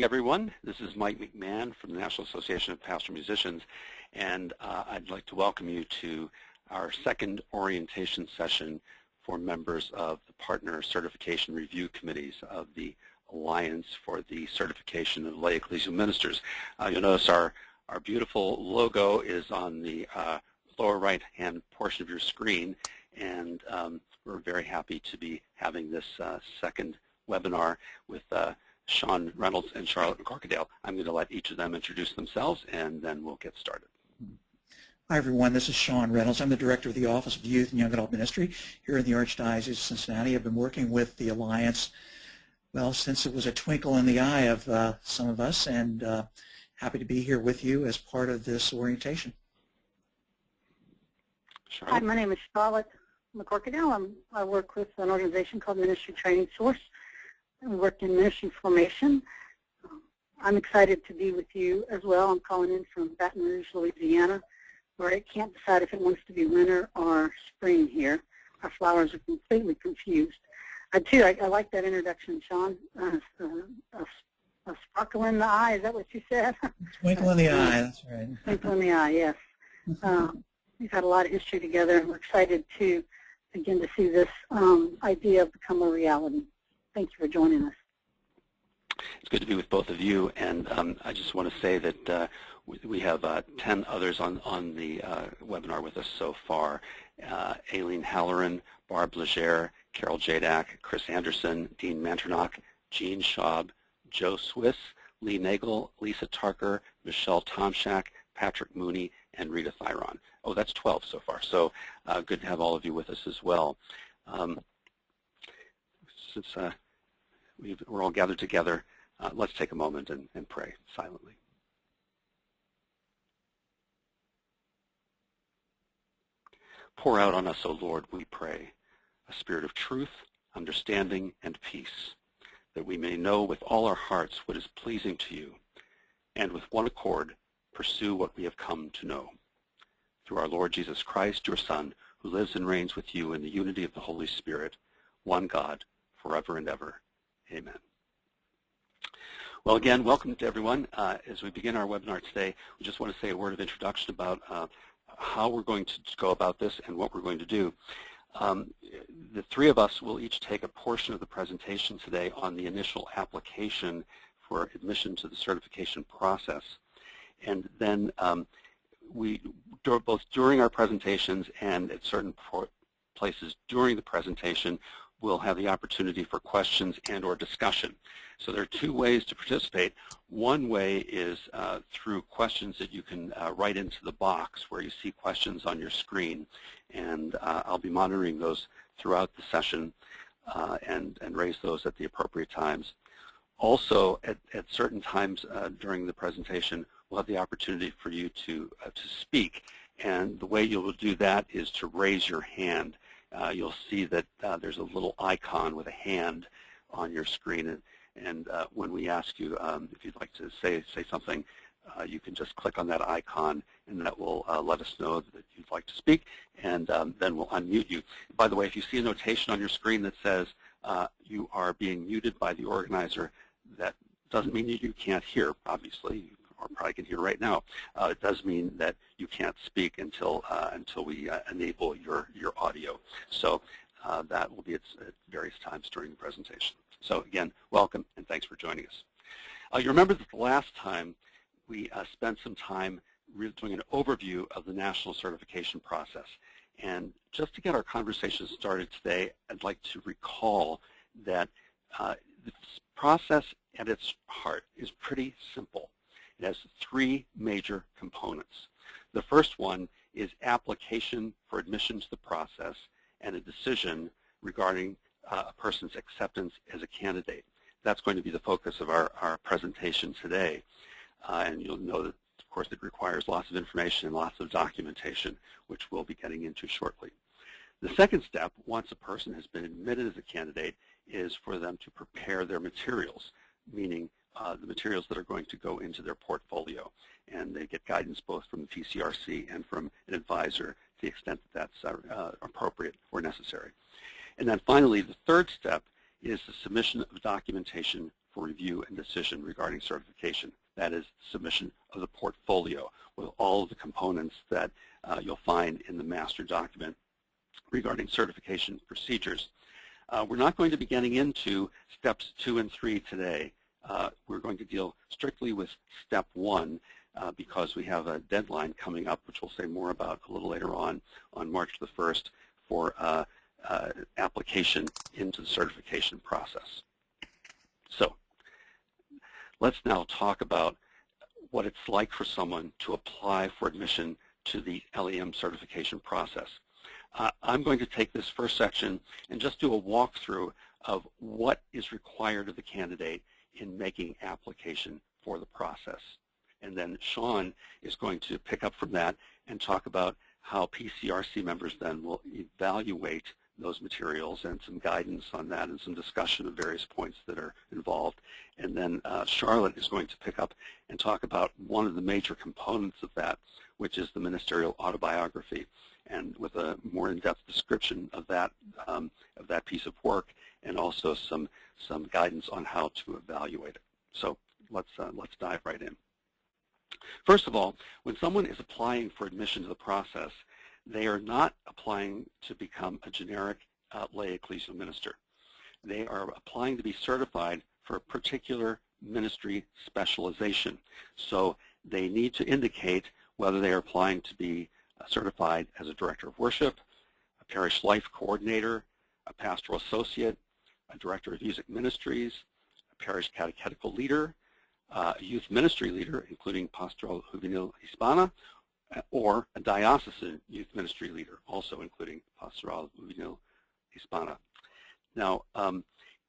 Everyone, this is Mike McMahon from the National Association of Pastoral Musicians, and I'd like to welcome you to our second orientation session for members of the Partner Certification Review Committees of the Alliance for the Certification of Lay Ecclesial Ministers. You'll notice our beautiful logo is on the lower right-hand portion of your screen, and we're very happy to be having this second webinar with Sean Reynolds and Charlotte McCorkadale. I'm going to let each of them introduce themselves, and then we'll get started. Hi, everyone. This is Sean Reynolds. I'm the Director of the Office of Youth and Young Adult Ministry here in the Archdiocese of Cincinnati. I've been working with the Alliance, well, since it was a twinkle in the eye of some of us, and happy to be here with you as part of this orientation. Charlotte? Hi, my name is Charlotte McCorkadale. I work with an organization called Ministry Training Source. I work in ministry formation. I'm excited to be with you as well. I'm calling in from Baton Rouge, Louisiana, where it can't decide if it wants to be winter or spring here. Our flowers are completely confused. I like that introduction, Sean. A sparkle in the eye, is that what you said? Twinkle in the eye, that's right. Twinkle in the eye, yes. We've had a lot of history together, and we're excited to begin to see this idea become a reality. Thank you for joining us. It's good to be with both of you, and I just want to say that we have 10 others on the webinar with us so far. Aileen Halloran, Barb Legere, Carol Jadak, Chris Anderson, Dean Manternock, Jean Schaub, Joe Swiss, Lee Nagel, Lisa Tarker, Michelle Tomshak, Patrick Mooney, and Rita Thyron. Oh, that's 12 so far, so good to have all of you with us as well. Since we're all gathered together, let's take a moment and pray silently. Pour out on us, O Lord, we pray, a spirit of truth, understanding, and peace, that we may know with all our hearts what is pleasing to you, and with one accord pursue what we have come to know. Through our Lord Jesus Christ, your Son, who lives and reigns with you in the unity of the Holy Spirit, one God, forever and ever. Amen. Well, again, welcome to everyone. As we begin our webinar today, we just want to say a word of introduction about how we're going to go about this and what we're going to do. The three of us will each take a portion of the presentation today on the initial application for admission to the certification process. And then both during our presentations and at certain places during the presentation, we'll have the opportunity for questions and or discussion. So there are two ways to participate. One way is through questions that you can write into the box where you see questions on your screen. And I'll be monitoring those throughout the session and raise those at the appropriate times. Also, at certain times during the presentation, we'll have the opportunity for you to speak. And the way you'll do that is to raise your hand. You'll see that there's a little icon with a hand on your screen, and when we ask you if you'd like to say something, you can just click on that icon, and that will let us know that you'd like to speak, and then we'll unmute you. By the way, if you see a notation on your screen that says you are being muted by the organizer, that doesn't mean you can't hear, obviously, or probably can hear right now. It does mean that you can't speak until we enable your audio. So that will be at various times during the presentation. So again, welcome and thanks for joining us. You remember that the last time we spent some time really doing an overview of the national certification process. And just to get our conversation started today, I'd like to recall that this process at its heart is pretty simple. It has three major components. The first one is application for admission to the process and a decision regarding a person's acceptance as a candidate. That's going to be the focus of our presentation today. And you'll know that, of course, it requires lots of information and lots of documentation, which we'll be getting into shortly. The second step, once a person has been admitted as a candidate, is for them to prepare their materials, meaning the materials that are going to go into their portfolio. And they get guidance both from the PCRC and from an advisor to the extent that that's appropriate or necessary. And then finally, the third step is the submission of documentation for review and decision regarding certification. That is submission of the portfolio with all of the components that you'll find in the master document regarding certification procedures. We're not going to be getting into steps 2 and 3 today. We're going to deal strictly with step 1 because we have a deadline coming up, which we'll say more about a little later on March the 1st, for application into the certification process. So let's now talk about what it's like for someone to apply for admission to the LEM certification process. I'm going to take this first section and just do a walkthrough of what is required of the candidate in making application for the process. And then Sean is going to pick up from that and talk about how PCRC members then will evaluate those materials and some guidance on that and some discussion of various points that are involved. And then Charlotte is going to pick up and talk about one of the major components of that, which is the ministerial autobiography, and with a more in-depth description of that piece of work, and also some guidance on how to evaluate it. So let's dive right in. First of all, when someone is applying for admission to the process, they are not applying to become a generic lay ecclesial minister. They are applying to be certified for a particular ministry specialization. So they need to indicate whether they are applying to be certified as a director of worship, a parish life coordinator, a pastoral associate, a director of music ministries, a parish catechetical leader, a youth ministry leader, including Pastoral Juvenil Hispana, or a diocesan youth ministry leader, also including Pastoral Juvenil Hispana. Now,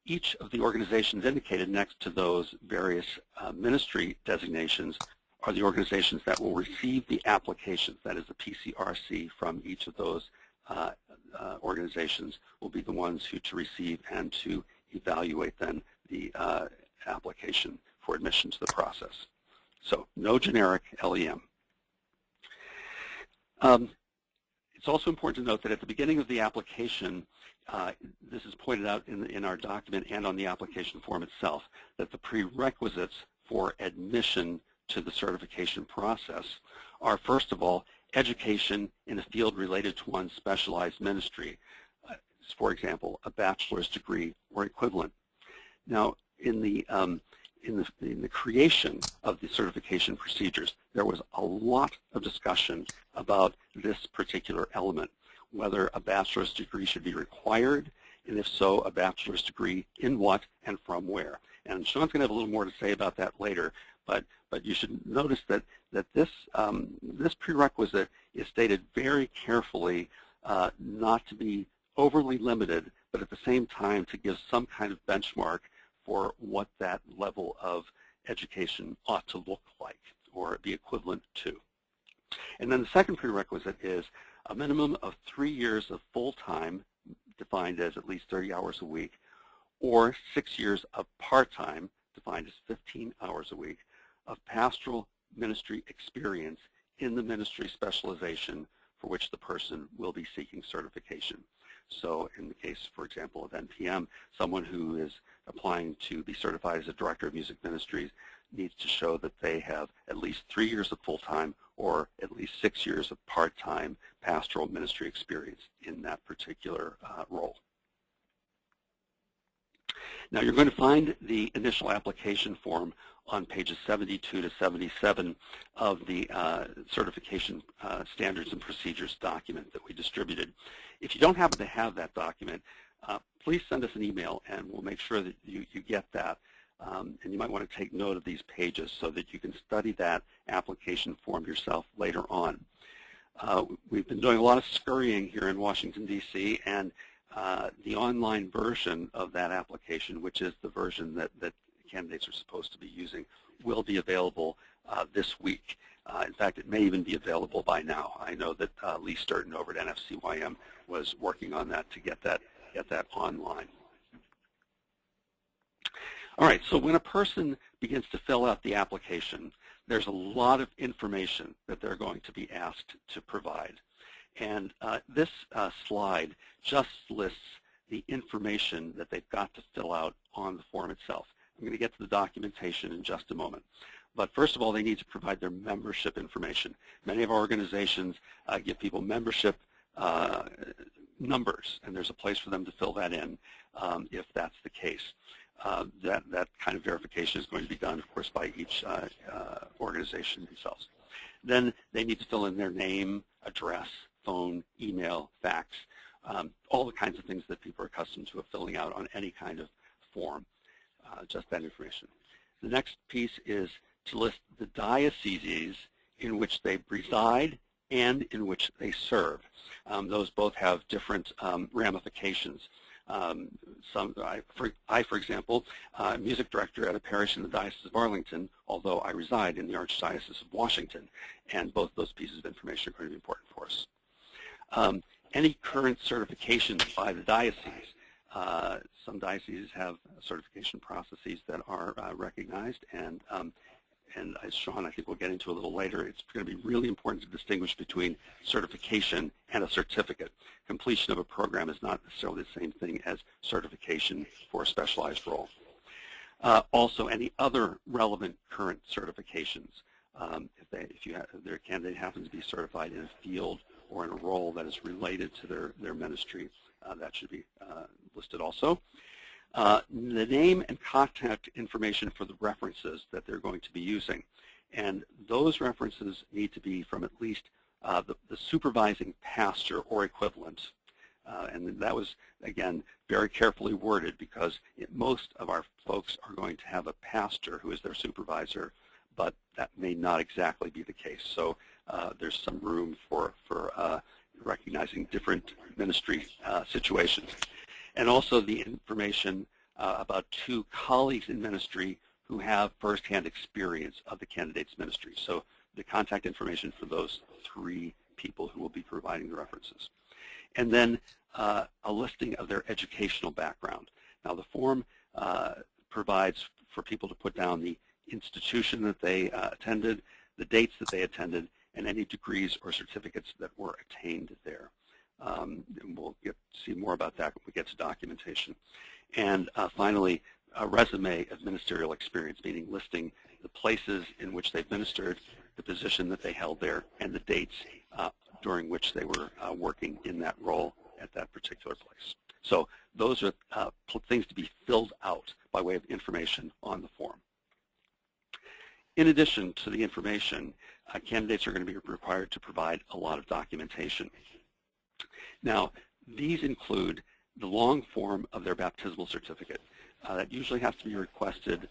each of the organizations indicated next to those various ministry designations are the organizations that will receive the applications. That is, the PCRC from each of those organizations will be the ones who to receive and to evaluate then the application for admission to the process. So no generic LEM. It's also important to note that at the beginning of the application, this is pointed out in our document and on the application form itself, that the prerequisites for admission to the certification process are, first of all, education in a field related to one's specialized ministry, for example, a bachelor's degree or equivalent. Now, in the creation of the certification procedures, there was a lot of discussion about this particular element, whether a bachelor's degree should be required, and if so, a bachelor's degree in what and from where. And Sean's going to have a little more to say about that later, but you should notice that this prerequisite is stated very carefully, not to be overly limited, but at the same time to give some kind of benchmark for what that level of education ought to look like or be equivalent to. And then the second prerequisite is a minimum of 3 years of full-time, defined as at least 30 hours a week, or 6 years of part-time, defined as 15 hours a week, of pastoral ministry experience in the ministry specialization for which the person will be seeking certification. So in the case, for example, of NPM, someone who is applying to be certified as a director of music ministries needs to show that they have at least 3 years of full-time or at least 6 years of part-time pastoral ministry experience in that particular role. Now, you're going to find the initial application form on pages 72 to 77 of the certification standards and procedures document that we distributed. If you don't happen to have that document, please send us an email and we'll make sure that you get that. And you might want to take note of these pages so that you can study that application form yourself later on. We've been doing a lot of scurrying here in Washington, D.C., and the online version of that application, which is the version that candidates are supposed to be using, will be available this week. In fact, it may even be available by now. I know that Lee Sturton over at NFCYM was working on that to get that online. All right, so when a person begins to fill out the application, there's a lot of information that they're going to be asked to provide. And this slide just lists the information that they've got to fill out on the form itself. I'm going to get to the documentation in just a moment. But first of all, they need to provide their membership information. Many of our organizations give people membership numbers, and there's a place for them to fill that in if that's the case. That kind of verification is going to be done, of course, by each organization themselves. Then they need to fill in their name, address, phone, email, fax, all the kinds of things that people are accustomed to filling out on any kind of form, just that information. The next piece is to list the dioceses in which they reside and in which they serve. Those both have different ramifications. For example, music director at a parish in the Diocese of Arlington, although I reside in the Archdiocese of Washington, and both those pieces of information are going to be important for us. Any current certifications by the diocese. Some dioceses have certification processes that are recognized, and as Sean, I think we'll get into a little later, it's going to be really important to distinguish between certification and a certificate. Completion of a program is not necessarily the same thing as certification for a specialized role. Also, any other relevant current certifications. If their candidate happens to be certified in a field or in a role that is related to their ministry, that should be listed also. The name and contact information for the references that they're going to be using. And those references need to be from at least the supervising pastor or equivalent. And that was, again, very carefully worded because most of our folks are going to have a pastor who is their supervisor, but that may not exactly be the case. So there's some room for recognizing different ministry situations. And also the information about 2 colleagues in ministry who have firsthand experience of the candidate's ministry. So the contact information for those 3 people who will be providing the references. And then a listing of their educational background. Now the form provides for people to put down the institution that they attended, the dates that they attended, and any degrees or certificates that were attained there. And we'll see more about that when we get to documentation. And finally, a resume of ministerial experience, meaning listing the places in which they've ministered, the position that they held there, and the dates during which they were working in that role at that particular place. So those are things to be filled out by way of information on the form. In addition to the information, candidates are going to be required to provide a lot of documentation. Now, these include the long form of their baptismal certificate. That usually has to be requested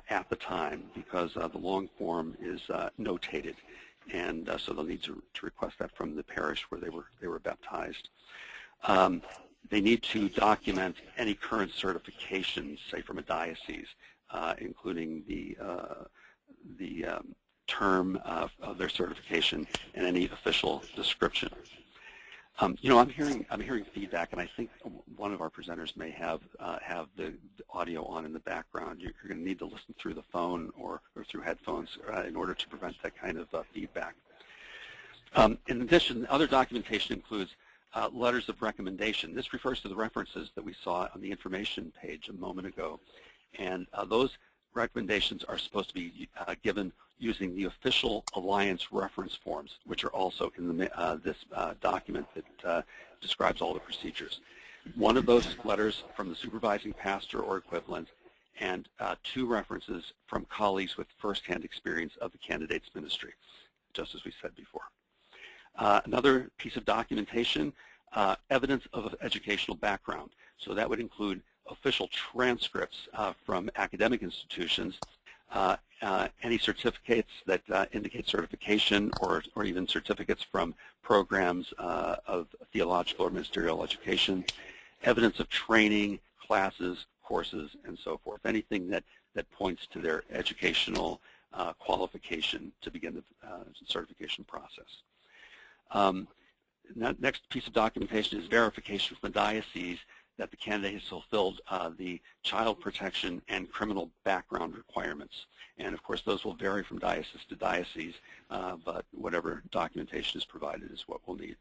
at the time because the long form is notated, and so they'll need to request that from the parish where they were baptized. They need to document any current certifications, say from a diocese, including the term of their certification and any official description. You know, I'm hearing feedback, and I think one of our presenters may have the audio on in the background. You're going to need to listen through the phone or through headphones in order to prevent that kind of feedback. In addition, other documentation includes letters of recommendation. This refers to the references that we saw on the information page a moment ago, and those recommendations are supposed to be given using the official Alliance reference forms, which are also in this document that describes all the procedures. One of those letters from the supervising pastor or equivalent, and 2 references from colleagues with firsthand experience of the candidate's ministry, just as we said before. Another piece of documentation, evidence of educational background. So that would include official transcripts from academic institutions, any certificates that indicate certification, or even certificates from programs of theological or ministerial education, evidence of training, classes, courses, and so forth. Anything that points to their educational qualification to begin the certification process. Next piece of documentation is verification from the diocese that the candidate has fulfilled the child protection and criminal background requirements. And of course, those will vary from diocese to diocese, but whatever documentation is provided is what we'll need.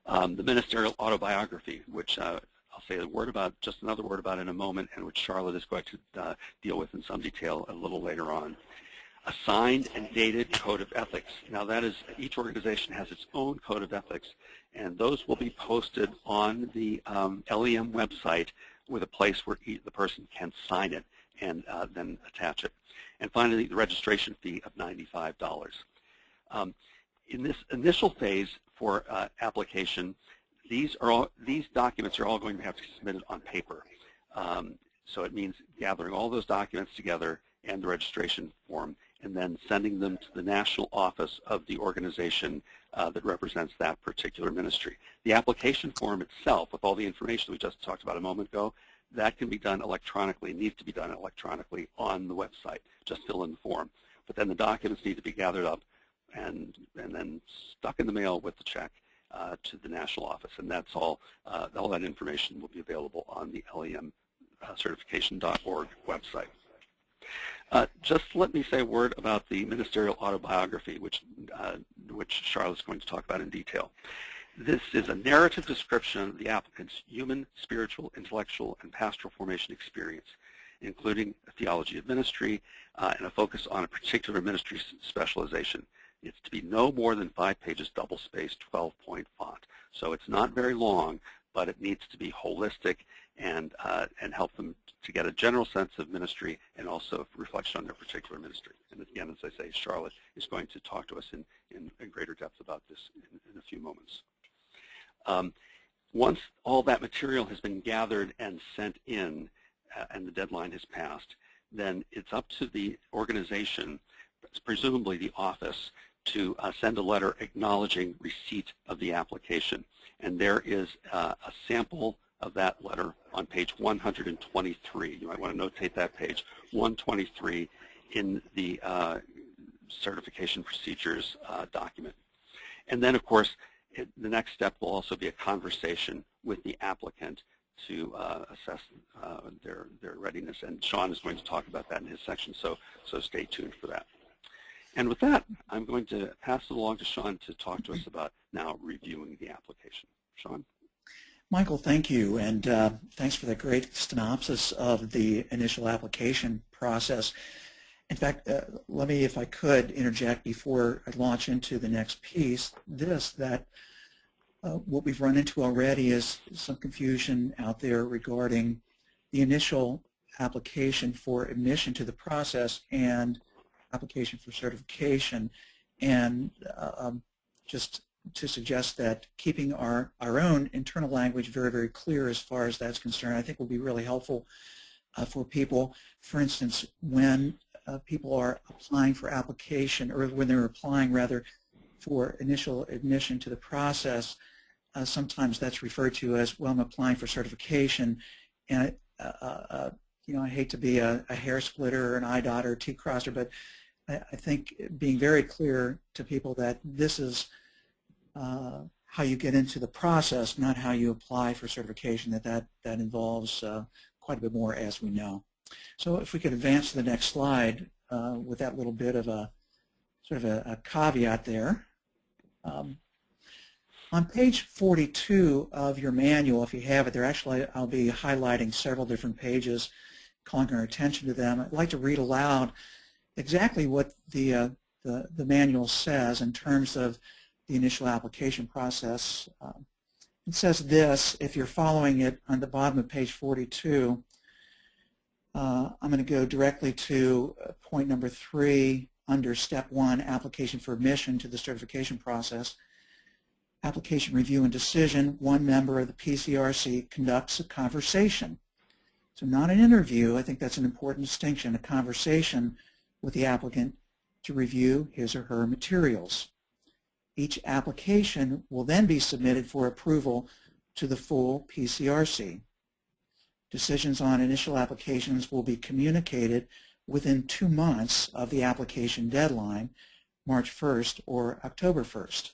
The ministerial autobiography, which I'll say just another word about in a moment, and which Charlotte is going to deal with in some detail a little later on. A signed and dated code of ethics. Now that is, each organization has its own code of ethics, and those will be posted on the LEM website with a place where the person can sign it and then attach it. And finally, the registration fee of $95. In this initial phase for application, these documents are all going to have to be submitted on paper. So it means gathering all those documents together and the registration form, and then sending them to the national office of the organization that represents that particular ministry. The application form itself, with all the information we just talked about a moment ago, that can be done electronically, needs to be done electronically on the website. Just fill in the form. But then the documents need to be gathered up and then stuck in the mail with the check to the national office. And that's all that information will be available on the LEM certification.org website. Just let me say a word about the ministerial autobiography, which Charlotte's going to talk about in detail. This is a narrative description of the applicant's human, spiritual, intellectual, and pastoral formation experience, including a theology of ministry and a focus on a particular ministry specialization. It's to be no more than 5 pages, double-spaced, 12-point font. So it's not very long, but it needs to be holistic and help them to get a general sense of ministry and also reflection on their particular ministry. And again, as I say, Charlotte is going to talk to us in greater depth about this in a few moments. Once all that material has been gathered and sent in and the deadline has passed, then it's up to the organization, presumably the office, to send a letter acknowledging receipt of the application. And there is a sample of that letter on page 123. You might want to notate that page, 123 in the certification procedures document. And then, of course, the next step will also be a conversation with the applicant to assess their readiness. And Sean is going to talk about that in his section, so stay tuned for that. And with that, I'm going to pass it along to Sean to talk to us about now reviewing the application. Sean? Michael, thank you, and thanks for that great synopsis of the initial application process. In fact, let me, if I could, interject before I launch into the next piece, that what we've run into already is some confusion out there regarding the initial application for admission to the process and application for certification, and just to suggest that keeping our own internal language very, very clear as far as that's concerned, I think will be really helpful for people. For instance, when people are applying for application, or when they're applying rather for initial admission to the process, sometimes that's referred to as, well, I'm applying for certification, and you know, I hate to be a hair splitter or an eye dotter or T-crosser, but I think being very clear to people that this is how you get into the process, not how you apply for certification, that involves quite a bit more, as we know. So if we could advance to the next slide with that little bit of a sort of a caveat there. On page 42 of your manual, if you have it there, actually I'll be highlighting several different pages, calling our attention to them. I'd like to read aloud exactly what the manual says in terms of the initial application process. It says this, if you're following it on the bottom of page 42, I'm going to go directly to point number 3 under step 1, application for admission to the certification process. Application review and decision, one member of the PCRC conducts a conversation. So not an interview, I think that's an important distinction, a conversation with the applicant to review his or her materials. Each application will then be submitted for approval to the full PCRC. Decisions on initial applications will be communicated within 2 months of the application deadline, March 1st or October 1st.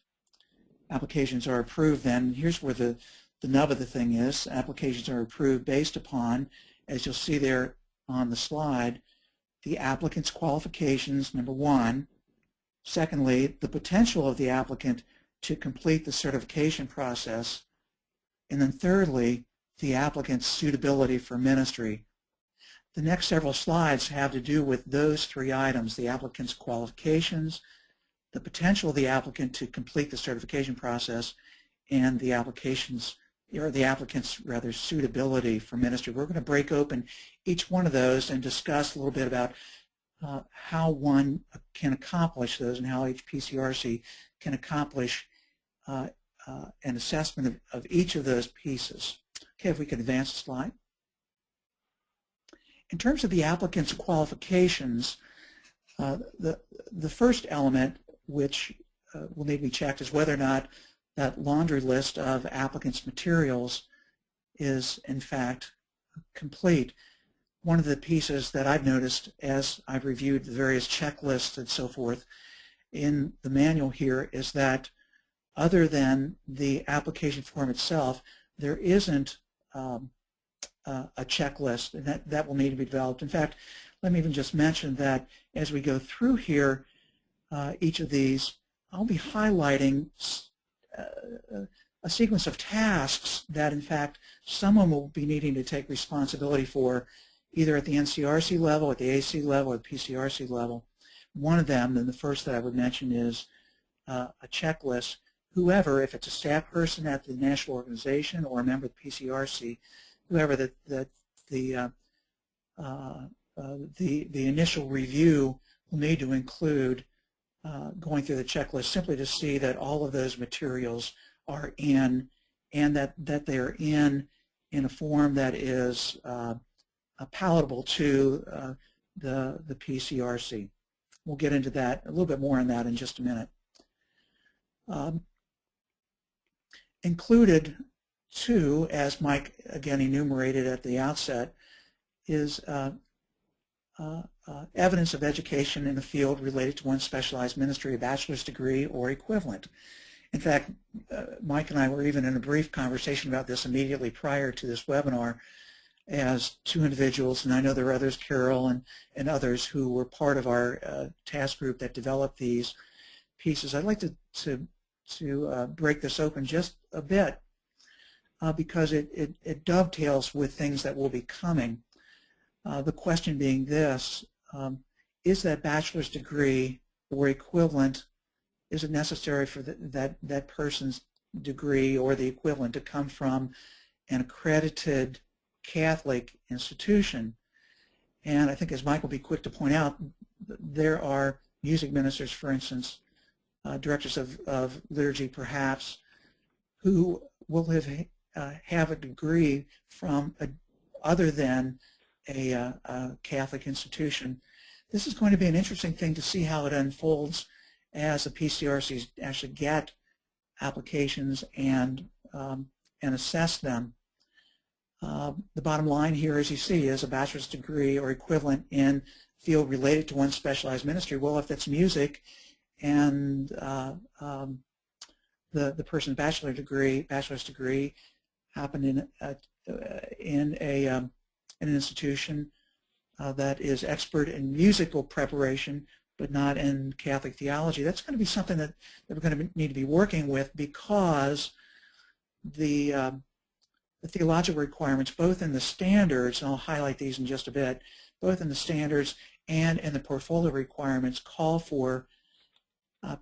Applications are approved then, here's where the nub of the thing is, applications are approved based upon, as you'll see there on the slide, the applicant's qualifications, number 1. Secondly, the potential of the applicant to complete the certification process. And then thirdly, the applicant's suitability for ministry. The next several slides have to do with those three items: the applicant's qualifications, the potential of the applicant to complete the certification process, and the applicant's suitability for ministry. We're going to break open each one of those and discuss a little bit about how one can accomplish those and how each PCRC can accomplish an assessment of each of those pieces. Okay, if we could advance the slide. In terms of the applicant's qualifications, the first element which will need to be checked is whether or not that laundry list of applicants' materials is in fact complete. One of the pieces that I've noticed as I've reviewed the various checklists and so forth in the manual here is that other than the application form itself, there isn't a checklist, and that will need to be developed. In fact, let me even just mention that as we go through here, each of these, I'll be highlighting a sequence of tasks that, in fact, someone will be needing to take responsibility for, either at the NCRC level, at the AC level, or the PCRC level. One of them, and the first that I would mention, is a checklist. Whoever, if it's a staff person at the national organization or a member of the PCRC, whoever the initial review will need to include going through the checklist simply to see that all of those materials are in, and that they are in a form that is palatable to the PCRC. We'll get into that, a little bit more on that in just a minute. Included, too, as Mike again enumerated at the outset, is evidence of education in the field related to one's specialized ministry, a bachelor's degree or equivalent. In fact, Mike and I were even in a brief conversation about this immediately prior to this webinar as two individuals, and I know there are others, Carol and others, who were part of our task group that developed these pieces. I'd like to break this open just a bit because it dovetails with things that will be coming. The question being this: is that bachelor's degree or equivalent, is it necessary for that person's degree or the equivalent to come from an accredited Catholic institution? And I think, as Mike will be quick to point out, there are music ministers, for instance, directors of liturgy perhaps, who will have a degree from other than a Catholic institution. This is going to be an interesting thing to see how it unfolds as the PCRCs actually get applications and assess them. The bottom line here, as you see, is a bachelor's degree or equivalent in field related to one's specialized ministry. Well, if that's music and the person's bachelor's degree happened in an institution that is expert in musical preparation but not in Catholic theology, that's going to be something that we're going to need to be working with, because the theological requirements, both in the standards, and I'll highlight these in just a bit, both in the standards and in the portfolio requirements, call for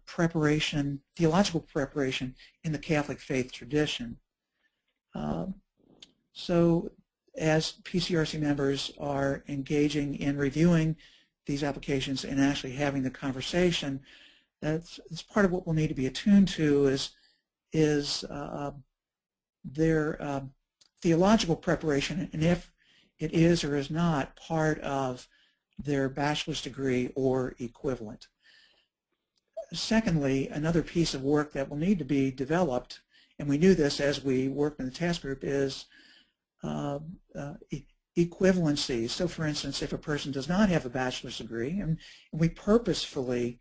preparation, theological preparation in the Catholic faith tradition. So as PCRC members are engaging in reviewing these applications and actually having the conversation, that's part of what we'll need to be attuned to is their theological preparation, and if it is or is not part of their bachelor's degree or equivalent. Secondly, another piece of work that will need to be developed, and we knew this as we worked in the task group, is equivalency. So, for instance, if a person does not have a bachelor's degree, and we purposefully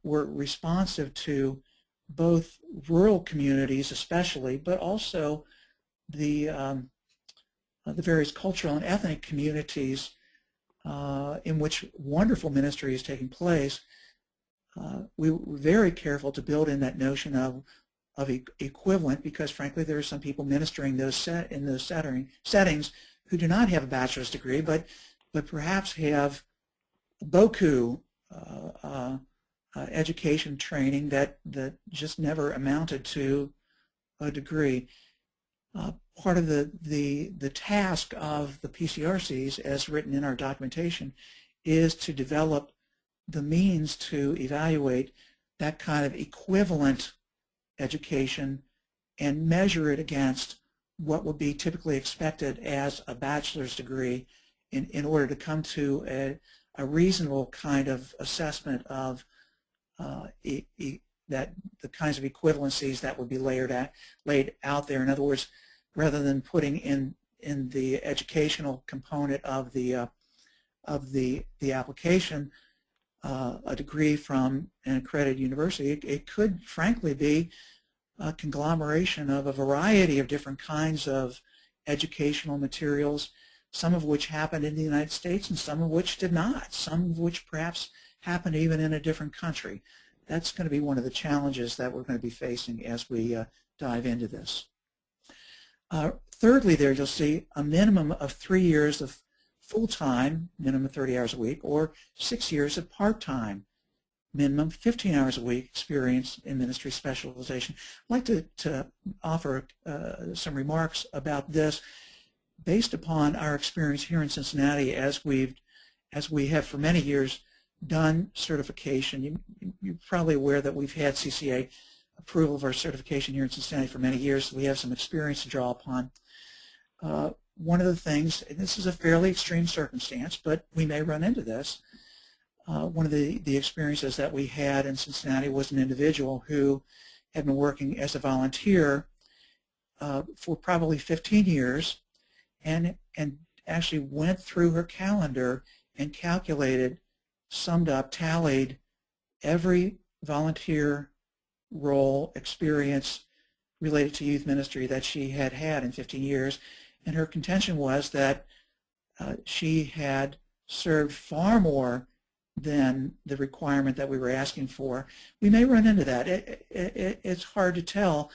were responsive to both rural communities especially, but also the various cultural and ethnic communities in which wonderful ministry is taking place, we were very careful to build in that notion of equivalent, because frankly there are some people ministering in those settings who do not have a bachelor's degree, but perhaps have boku education training that just never amounted to a degree. Part of the task of the PCRCs, as written in our documentation, is to develop the means to evaluate that kind of equivalent education and measure it against what would be typically expected as a bachelor's degree in order to come to a reasonable kind of assessment of that the kinds of equivalencies that would be laid out there. In other words, rather than putting in the educational component of the application a degree from an accredited university, it could frankly be a conglomeration of a variety of different kinds of educational materials, some of which happened in the United States and some of which did not, some of which perhaps happened even in a different country. That's going to be one of the challenges that we're going to be facing as we dive into this. Thirdly, there you'll see a minimum of 3 years of full-time, minimum 30 hours a week, or 6 years of part-time, minimum 15 hours a week experience in ministry specialization. I'd like to offer some remarks about this based upon our experience here in Cincinnati as we have for many years done certification. You're probably aware that we've had CCA approval of our certification here in Cincinnati for many years, so we have some experience to draw upon. One of the things, and this is a fairly extreme circumstance, but we may run into this, one of the experiences that we had in Cincinnati was an individual who had been working as a volunteer for probably 15 years and actually went through her calendar and calculated, summed up, tallied every volunteer role experience related to youth ministry that she had had in 15 years. And her contention was that she had served far more than the requirement that we were asking for. We may run into that. It's hard to tell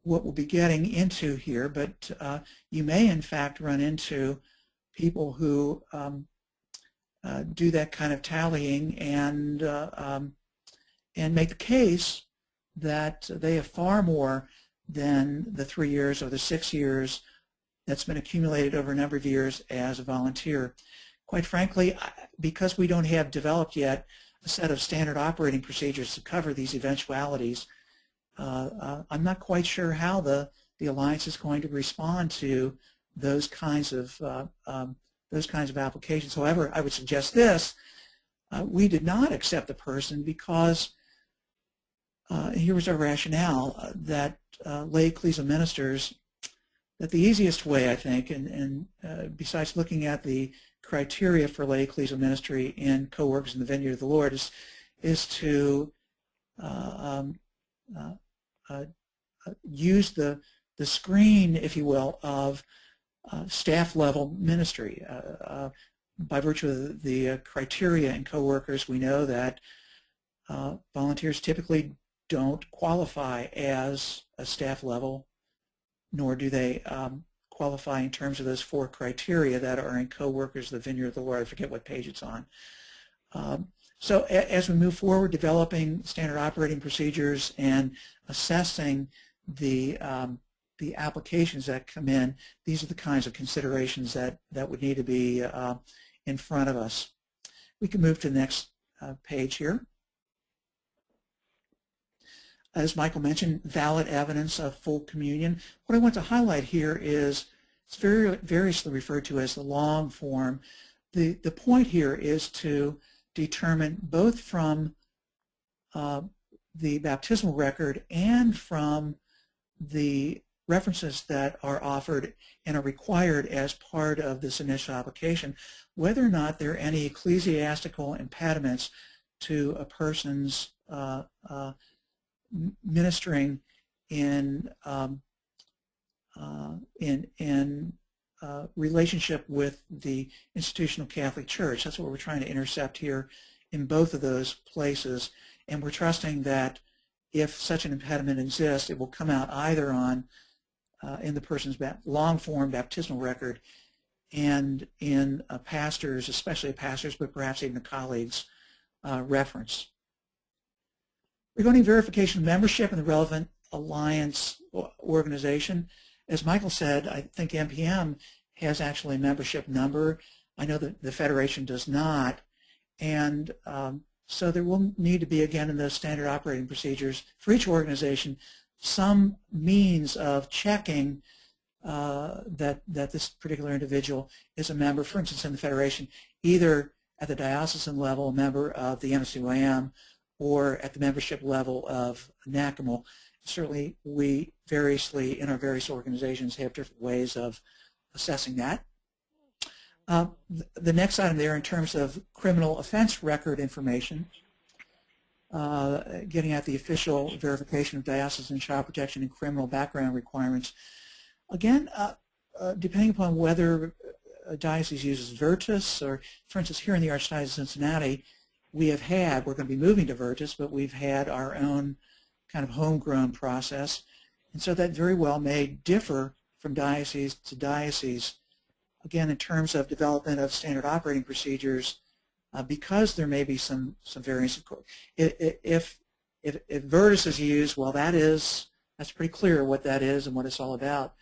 what we'll be getting into here, but you may in fact run into people who do that kind of tallying and make the case that they have far more than the 3 years or the 6 years that's been accumulated over a number of years as a volunteer. Quite frankly, because we don't have developed yet a set of standard operating procedures to cover these eventualities, I'm not quite sure how the Alliance is going to respond to those kinds of applications. However, I would suggest this: we did not accept the person because here was our rationale that lay ecclesial ministers, that the easiest way, I think, and besides looking at the criteria for lay ecclesial ministry in co-workers in the vineyard of the Lord, is to use the screen, if you will, of staff level ministry. By virtue of the criteria in co-workers, we know that volunteers typically don't qualify as a staff level, nor do they qualify in terms of those 4 criteria that are in co-workers of the vineyard of the Lord. I forget what page it's on. So as we move forward, developing standard operating procedures and assessing the applications that come in, these are the kinds of considerations that would need to be in front of us. We can move to the next page here. As Michael mentioned, valid evidence of full communion. What I want to highlight here is it's variously referred to as the long form. The point here is to determine both from the baptismal record and from the references that are offered and are required as part of this initial application, whether or not there are any ecclesiastical impediments to a person's ministering in relationship with the institutional Catholic Church. That's what we're trying to intercept here in both of those places, and we're trusting that if such an impediment exists, it will come out either on in the person's long-form baptismal record and in a pastor's, especially a pastor's, but perhaps even a colleague's reference. Regarding verification of membership in the relevant alliance organization, as Michael said, I think NPM has actually a membership number. I know that the Federation does not, and so there will need to be, again, in those standard operating procedures for each organization, some means of checking that this particular individual is a member, for instance, in the Federation, either at the diocesan level, a member of the MSUAM, or at the membership level of NACML. Certainly, we variously, in our various organizations, have different ways of assessing that. The next item there, in terms of criminal offense record information, getting at the official verification of diocesan child protection and criminal background requirements. Again, depending upon whether a diocese uses Virtus, or, for instance, here in the Archdiocese of Cincinnati, we're going to be moving to Virtus, but we've had our own kind of homegrown process. And so that very well may differ from diocese to diocese, again, in terms of development of standard operating procedures, because there may be some variance. If Virtus is used, well, that's pretty clear what that is and what it's all about.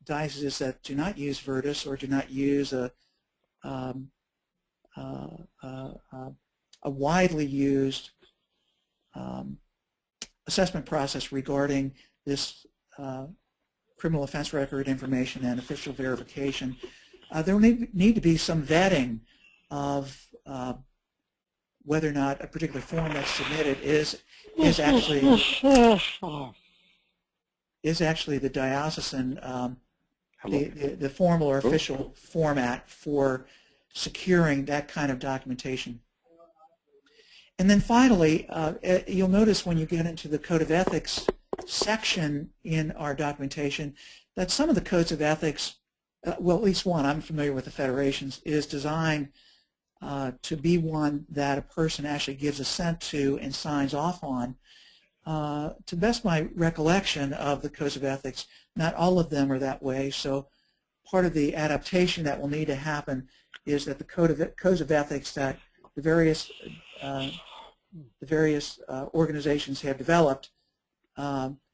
Dioceses that do not use Virtus or do not use a widely used assessment process regarding this criminal offense record information and official verification, there will need to be some vetting of whether or not a particular form that's submitted is actually the diocesan the formal or official format for securing that kind of documentation. And then finally, you'll notice when you get into the Code of Ethics section in our documentation that some of the codes of ethics, well, at least one, I'm familiar with the federations, is designed to be one that a person actually gives assent to and signs off on. To the best of my recollection of the codes of ethics, not all of them are that way, so part of the adaptation that will need to happen is that the codes of ethics that the various organizations have developed,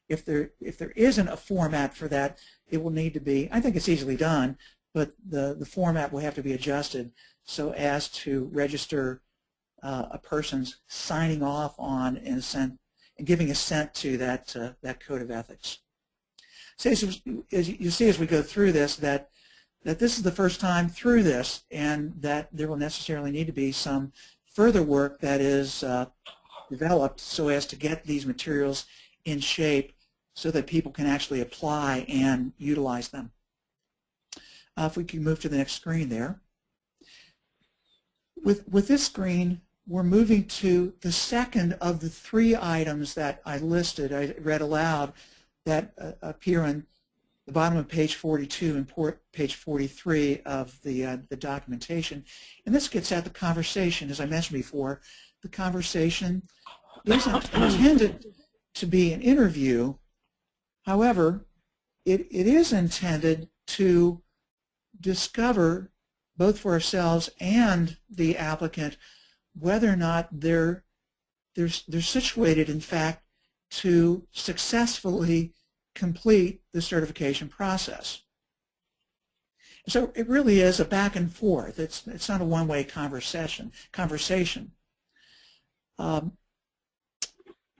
if there isn't a format for that, it will need to be, I think it's easily done, but the format will have to be adjusted so as to register a person's signing off on and assent and giving assent to that code of ethics. So as you see as we go through this, that this is the first time through this, and that there will necessarily need to be some further work that is developed so as to get these materials in shape so that people can actually apply and utilize them. If we can move to the next screen there. With this screen, we're moving to the second of the three items that I listed, I read aloud, that appear on the bottom of page 42 and page 43 of the documentation. And this gets at the conversation. As I mentioned before, the conversation isn't intended to be an interview. However, it is intended to discover, both for ourselves and the applicant, whether or not they're situated, in fact, to successfully complete the certification process. So it really is a back and forth. It's not a one-way conversation.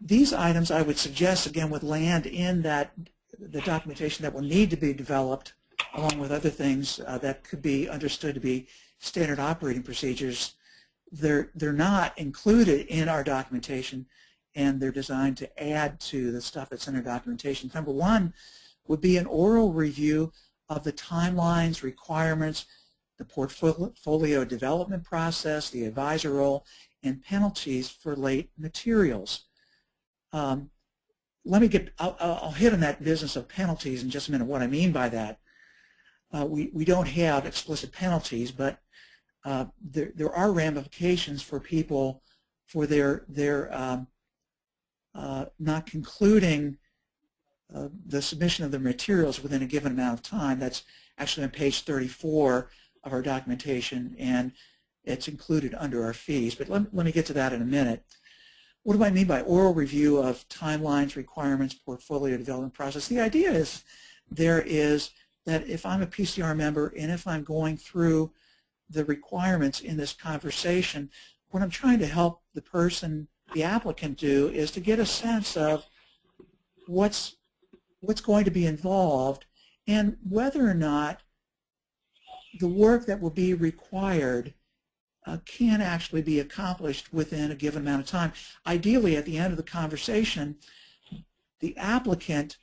These items, I would suggest, again, would land in the documentation that will need to be developed, along with other things that could be understood to be standard operating procedures. They're not included in our documentation, and they're designed to add to the stuff that's in our documentation. Number one would be an oral review of the timelines, requirements, the portfolio development process, the advisor role, and penalties for late materials. I'll hit on that business of penalties in just a minute, what I mean by that. We don't have explicit penalties, but there are ramifications for people for their not concluding the submission of the materials within a given amount of time. That's actually on page 34 of our documentation, and it's included under our fees. But let me get to that in a minute. What do I mean by oral review of timelines, requirements, portfolio development process? The idea is that if I'm a PCR member and if I'm going through the requirements in this conversation, what I'm trying to help the person, the applicant, do is to get a sense of what's going to be involved and whether or not the work that will be required can actually be accomplished within a given amount of time. Ideally, at the end of the conversation, the applicant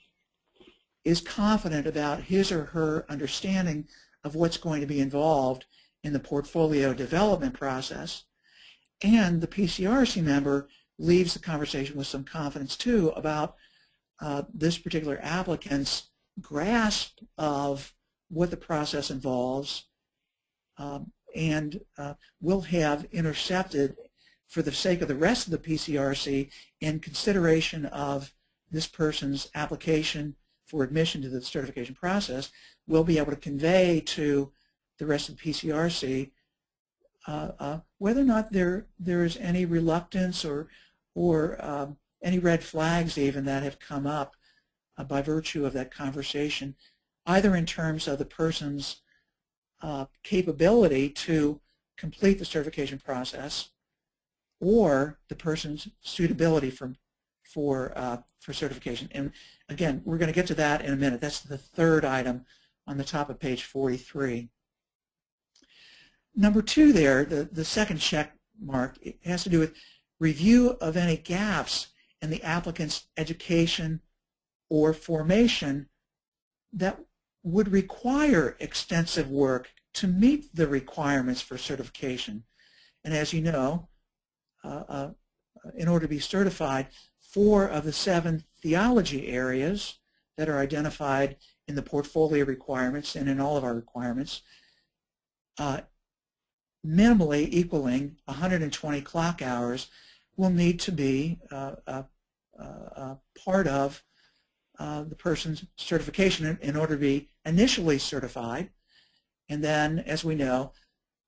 is confident about his or her understanding of what's going to be involved in the portfolio development process, and the PCRC member leaves the conversation with some confidence too about this particular applicant's grasp of what the process involves, and will have intercepted, for the sake of the rest of the PCRC, in consideration of this person's application for admission to the certification process, will be able to convey to the rest of the PCRC whether or not there is any reluctance or any red flags even that have come up by virtue of that conversation, either in terms of the person's capability to complete the certification process or the person's suitability for certification. And again, we're going to get to that in a minute. That's the third item on the top of page 43. Number 2 there, the second check mark, it has to do with review of any gaps in the applicant's education or formation that would require extensive work to meet the requirements for certification. And as you know, in order to be certified, 4 of the 7 theology areas that are identified in the portfolio requirements and in all of our requirements, minimally equaling 120 clock hours, will need to be part of the person's certification in order to be initially certified. And then, as we know,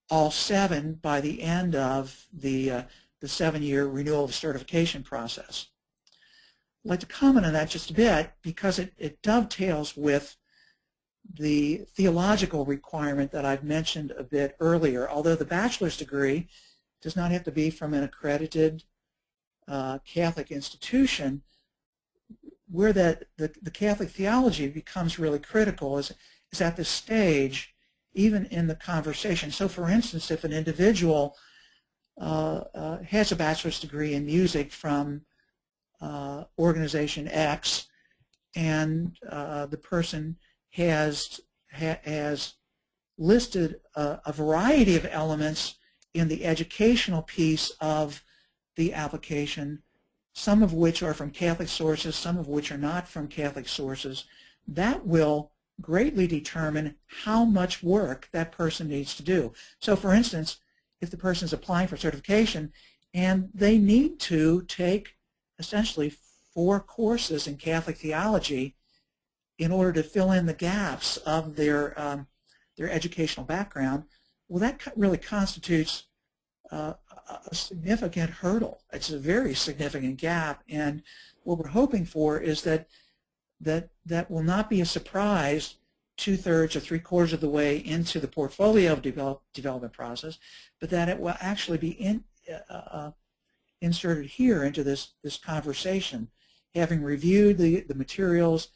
all 7 by the end of the 7-year renewal of certification process. I'd like to comment on that just a bit because it dovetails with the theological requirement that I've mentioned a bit earlier. Although the bachelor's degree does not have to be from an accredited Catholic institution, where the Catholic theology becomes really critical is at this stage, even in the conversation. So for instance, if an individual has a bachelor's degree in music from organization X, and the person has listed a variety of elements in the educational piece of the application, some of which are from Catholic sources, some of which are not from Catholic sources, that will greatly determine how much work that person needs to do. So for instance, if the person is applying for certification and they need to take essentially 4 courses in Catholic theology in order to fill in the gaps of their educational background, well, that really constitutes a significant hurdle. It's a very significant gap, and what we're hoping for is that will not be a surprise 2/3 or 3/4 of the way into the portfolio development process, but that it will actually be inserted here into this conversation, having reviewed the materials,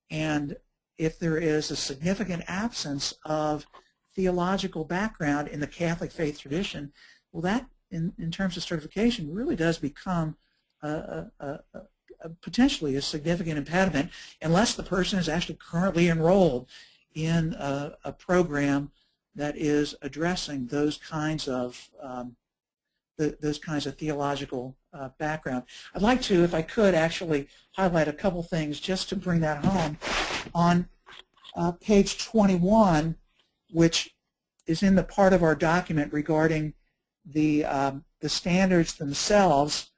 and if there is a significant absence of theological background in the Catholic faith tradition, well, that in terms of certification really does become potentially a significant impediment unless the person is actually currently enrolled in a program that is addressing those kinds of theological background. I'd like to, if I could, actually highlight a couple things just to bring that home. On page 21, which is in the part of our document regarding the standards themselves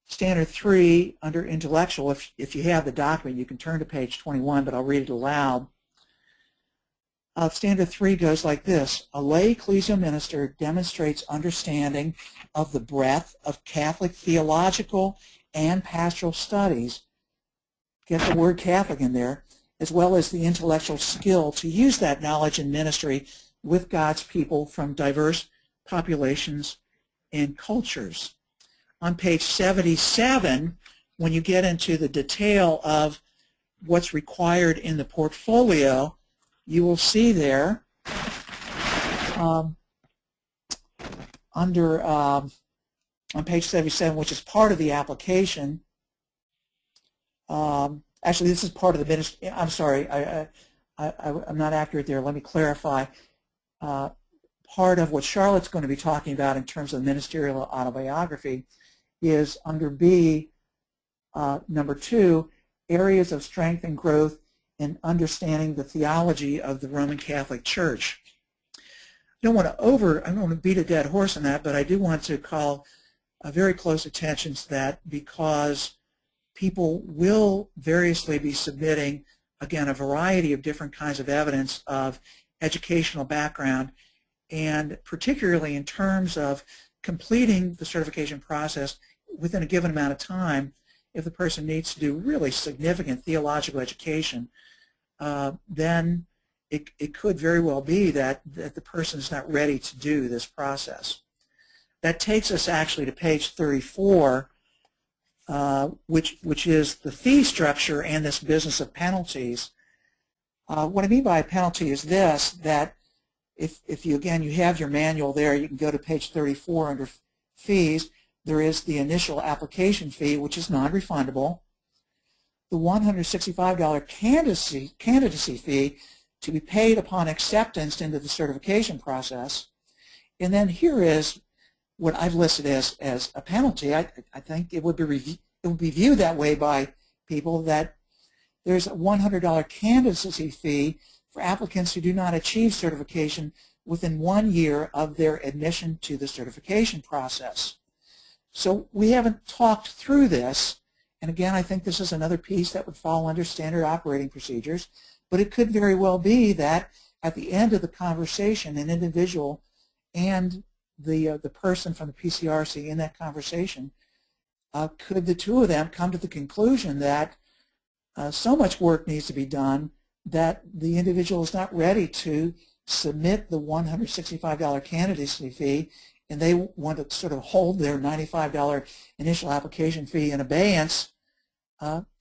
Standard 3 under intellectual, if you have the document, you can turn to page 21, but I'll read it aloud. Standard 3 goes like this. A lay ecclesial minister demonstrates understanding of the breadth of Catholic theological and pastoral studies, get the word Catholic in there, as well as the intellectual skill to use that knowledge in ministry with God's people from diverse populations and cultures. On page 77, when you get into the detail of what's required in the portfolio, you will see there on page 77, which is part of the application. Actually, this is part of the ministry. I'm sorry, I'm not accurate there. Let me clarify. Part of what Charlotte's going to be talking about in terms of ministerial autobiography is under B, number 2, areas of strength and growth in understanding the theology of the Roman Catholic Church. I don't want to beat a dead horse on that, but I do want to call very close attention to that, because people will variously be submitting, again, a variety of different kinds of evidence of educational background, and particularly in terms of completing the certification process within a given amount of time. If the person needs to do really significant theological education, then it could very well be that the person is not ready to do this process. That takes us actually to page 34, which is the fee structure and this business of penalties. What I mean by a penalty is this, that if you, again, you have your manual there, you can go to page 34 under fees. There is the initial application fee, which is non-refundable, the $165 candidacy fee to be paid upon acceptance into the certification process, and then here is what I've listed as a penalty. I think it would be viewed that way by people, that there's a $100 candidacy fee for applicants who do not achieve certification within 1 year of their admission to the certification process. So we haven't talked through this, and again, I think this is another piece that would fall under standard operating procedures, but it could very well be that at the end of the conversation, an individual and the person from the PCRC in that conversation, could the two of them come to the conclusion that so much work needs to be done that the individual is not ready to submit the $165 candidacy fee, and they want to sort of hold their $95 initial application fee in abeyance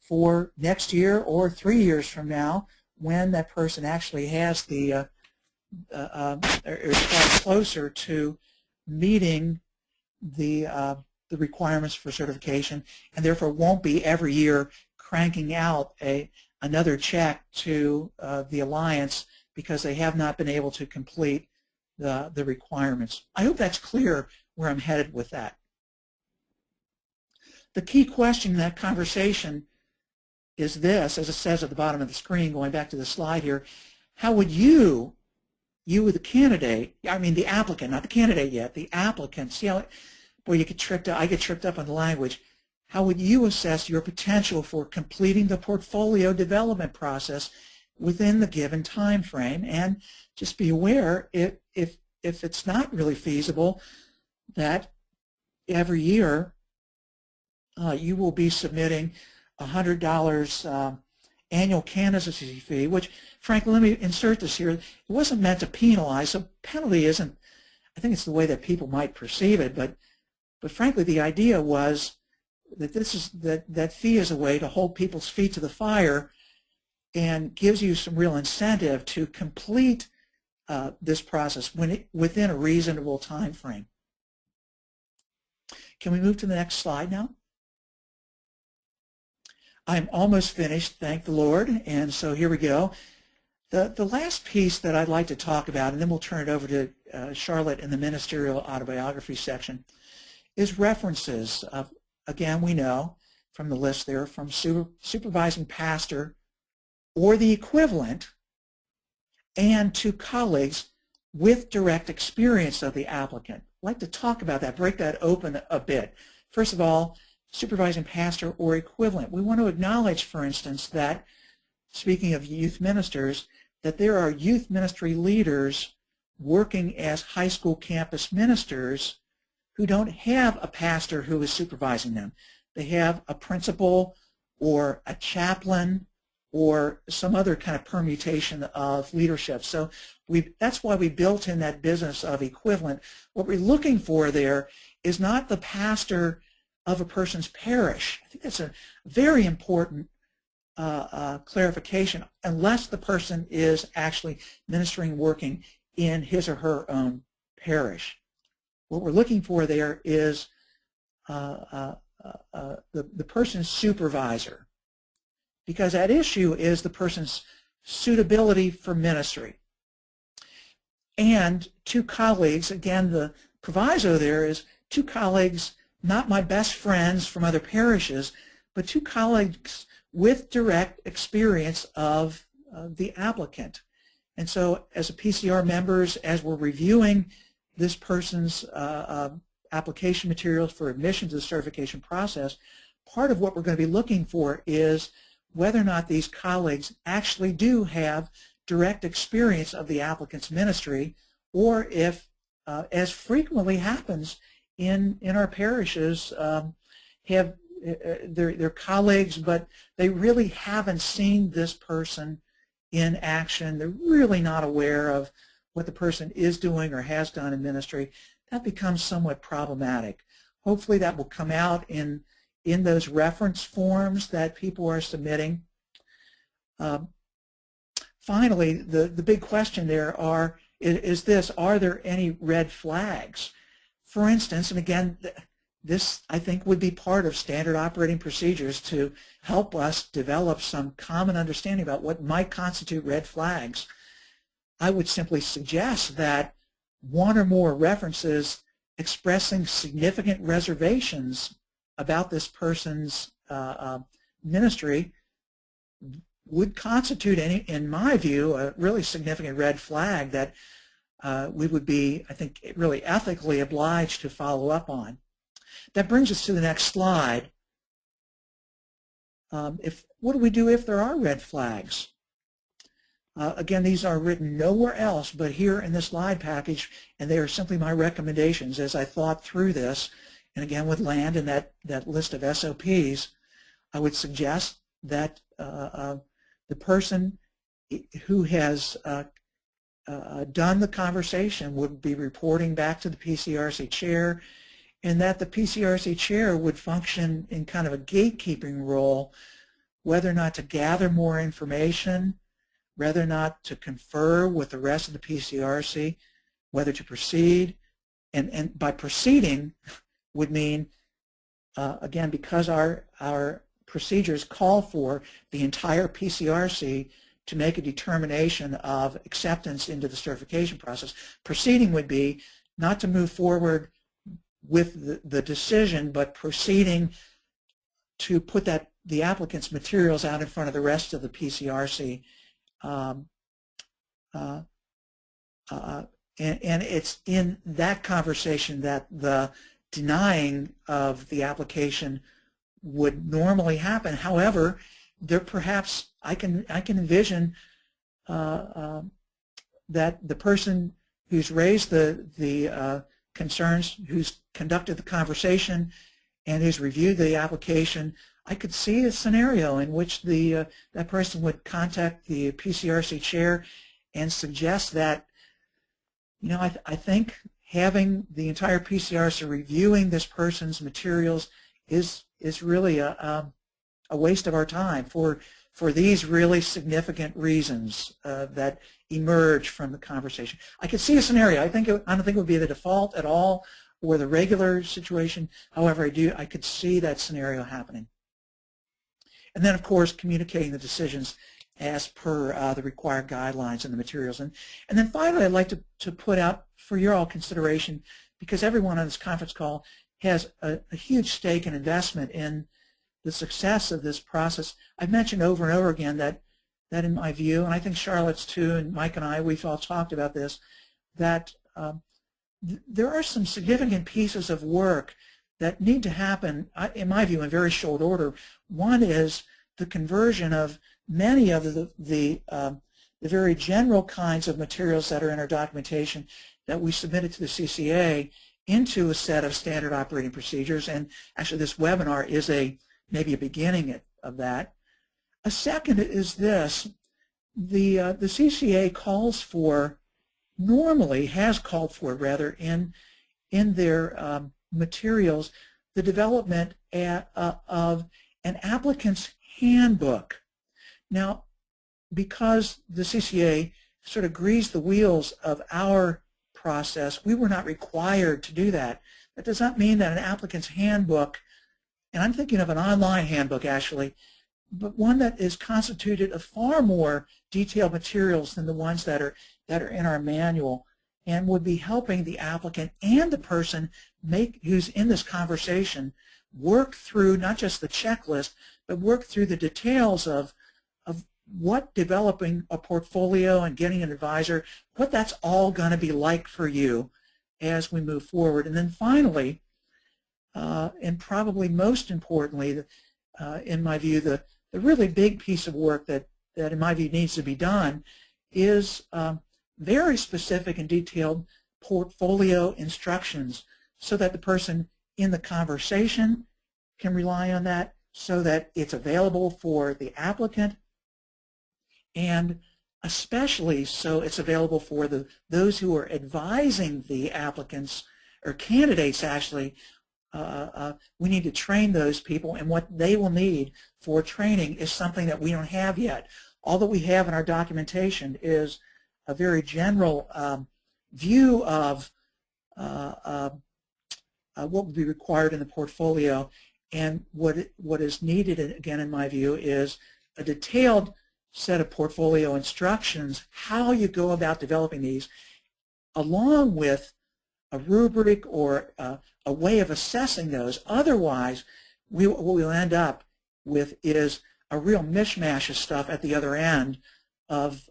for next year or 3 years from now, when that person actually has the is far closer to meeting the requirements for certification, and therefore won't be every year cranking out another check to the Alliance because they have not been able to complete the requirements. I hope that's clear where I'm headed with that. The key question in that conversation is this, as it says at the bottom of the screen, going back to the slide here: how would you the candidate, I mean the applicant, not the candidate yet, the applicant, see how, boy, I get tripped up on the language. How would you assess your potential for completing the portfolio development process within the given time frame? And just be aware, if it's not really feasible, that every year you will be submitting $100 annual candidacy fee, which, frankly, let me insert this here. It wasn't meant to penalize, so penalty isn't, I think it's the way that people might perceive it, but frankly, the idea was that that fee is a way to hold people's feet to the fire and gives you some real incentive to complete this process within a reasonable time frame. Can we move to the next slide now? I'm almost finished, thank the Lord, and so here we go. The last piece that I'd like to talk about, and then we'll turn it over to Charlotte in the ministerial autobiography section, is references of, again, we know from the list there, from supervising pastor or the equivalent, and to colleagues with direct experience of the applicant. I'd like to talk about that, break that open a bit. First of all, supervising pastor or equivalent. We want to acknowledge, for instance, that, speaking of youth ministers, that there are youth ministry leaders working as high school campus ministers who don't have a pastor who is supervising them. They have a principal or a chaplain or some other kind of permutation of leadership. So that's why we built in that business of equivalent. What we're looking for there is not the pastor of a person's parish. I think that's a very important clarification, unless the person is actually ministering, working in his or her own parish. What we're looking for there is the person's supervisor, because at issue is the person's suitability for ministry. And two colleagues, again, the proviso there is two colleagues, not my best friends from other parishes, but two colleagues with direct experience of the applicant. And so as a PCR members, as we're reviewing this person's application materials for admission to the certification process, part of what we're going to be looking for is whether or not these colleagues actually do have direct experience of the applicant's ministry, or if, as frequently happens in our parishes, have their colleagues, but they really haven't seen this person in action. They're really not aware of what the person is doing or has done in ministry. That becomes somewhat problematic. Hopefully that will come out in those reference forms that people are submitting. Finally, the big question there is this: are there any red flags? For instance, and again, this I think would be part of standard operating procedures to help us develop some common understanding about what might constitute red flags. I would simply suggest that one or more references expressing significant reservations about this person's ministry would constitute, in my view, a really significant red flag that we would be, I think, really ethically obliged to follow up on. That brings us to the next slide. What do we do if there are red flags? Again, these are written nowhere else but here in this slide package, and they are simply my recommendations as I thought through this. And again, would land in that list of SOPs. I would suggest that the person who has done the conversation would be reporting back to the PCRC chair, and that the PCRC chair would function in kind of a gatekeeping role, whether or not to gather more information, whether or not to confer with the rest of the PCRC, whether to proceed. And by proceeding would mean, again, because our procedures call for the entire PCRC to make a determination of acceptance into the certification process, proceeding would be not to move forward with the decision, but proceeding to put the applicant's materials out in front of the rest of the PCRC. And it's in that conversation that the denying of the application would normally happen. However, there perhaps I can envision that the person who's raised the concerns, who's conducted the conversation, and who's reviewed the application, I could see a scenario in which that person would contact the PCRC chair and suggest that, you know, I think having the entire PCRC reviewing this person's materials is really a waste of our time for these really significant reasons that emerge from the conversation. I could see a scenario. I don't think it would be the default at all or the regular situation. However, I could see that scenario happening. And then, of course, communicating the decisions as per the required guidelines and the materials. And then finally, I'd like to put out for your all consideration, because everyone on this conference call has a huge stake and investment in the success of this process. I've mentioned over and over again that in my view, and I think Charlotte's too, and Mike and I, we've all talked about this, that there are some significant pieces of work that need to happen, in my view, in very short order. One is the conversion of many of the very general kinds of materials that are in our documentation that we submitted to the CCA into a set of standard operating procedures, and actually this webinar is maybe a beginning of that. A second is this: the CCA calls for, normally has called for rather, in their materials, the development of an applicant's handbook. Now, because the CCA sort of greased the wheels of our process, we were not required to do that. That does not mean that an applicant's handbook, and I'm thinking of an online handbook actually, but one that is constituted of far more detailed materials than the ones that are in our manual, and would be helping the applicant and the person who's in this conversation work through not just the checklist, but work through the details of what developing a portfolio and getting an advisor, what that's all going to be like for you as we move forward. And then finally, and probably most importantly, in my view, the really big piece of work that in my view needs to be done is very specific and detailed portfolio instructions, so that the person in the conversation can rely on that, so that it's available for the applicant, and especially so it's available for those who are advising the applicants or candidates. Actually, we need to train those people, and what they will need for training is something that we don't have yet. All that we have in our documentation is a very general view of what would be required in the portfolio, and what is needed, again in my view, is a detailed set of portfolio instructions, how you go about developing these, along with a rubric or a way of assessing those. Otherwise, what we'll end up with is a real mishmash of stuff at the other end of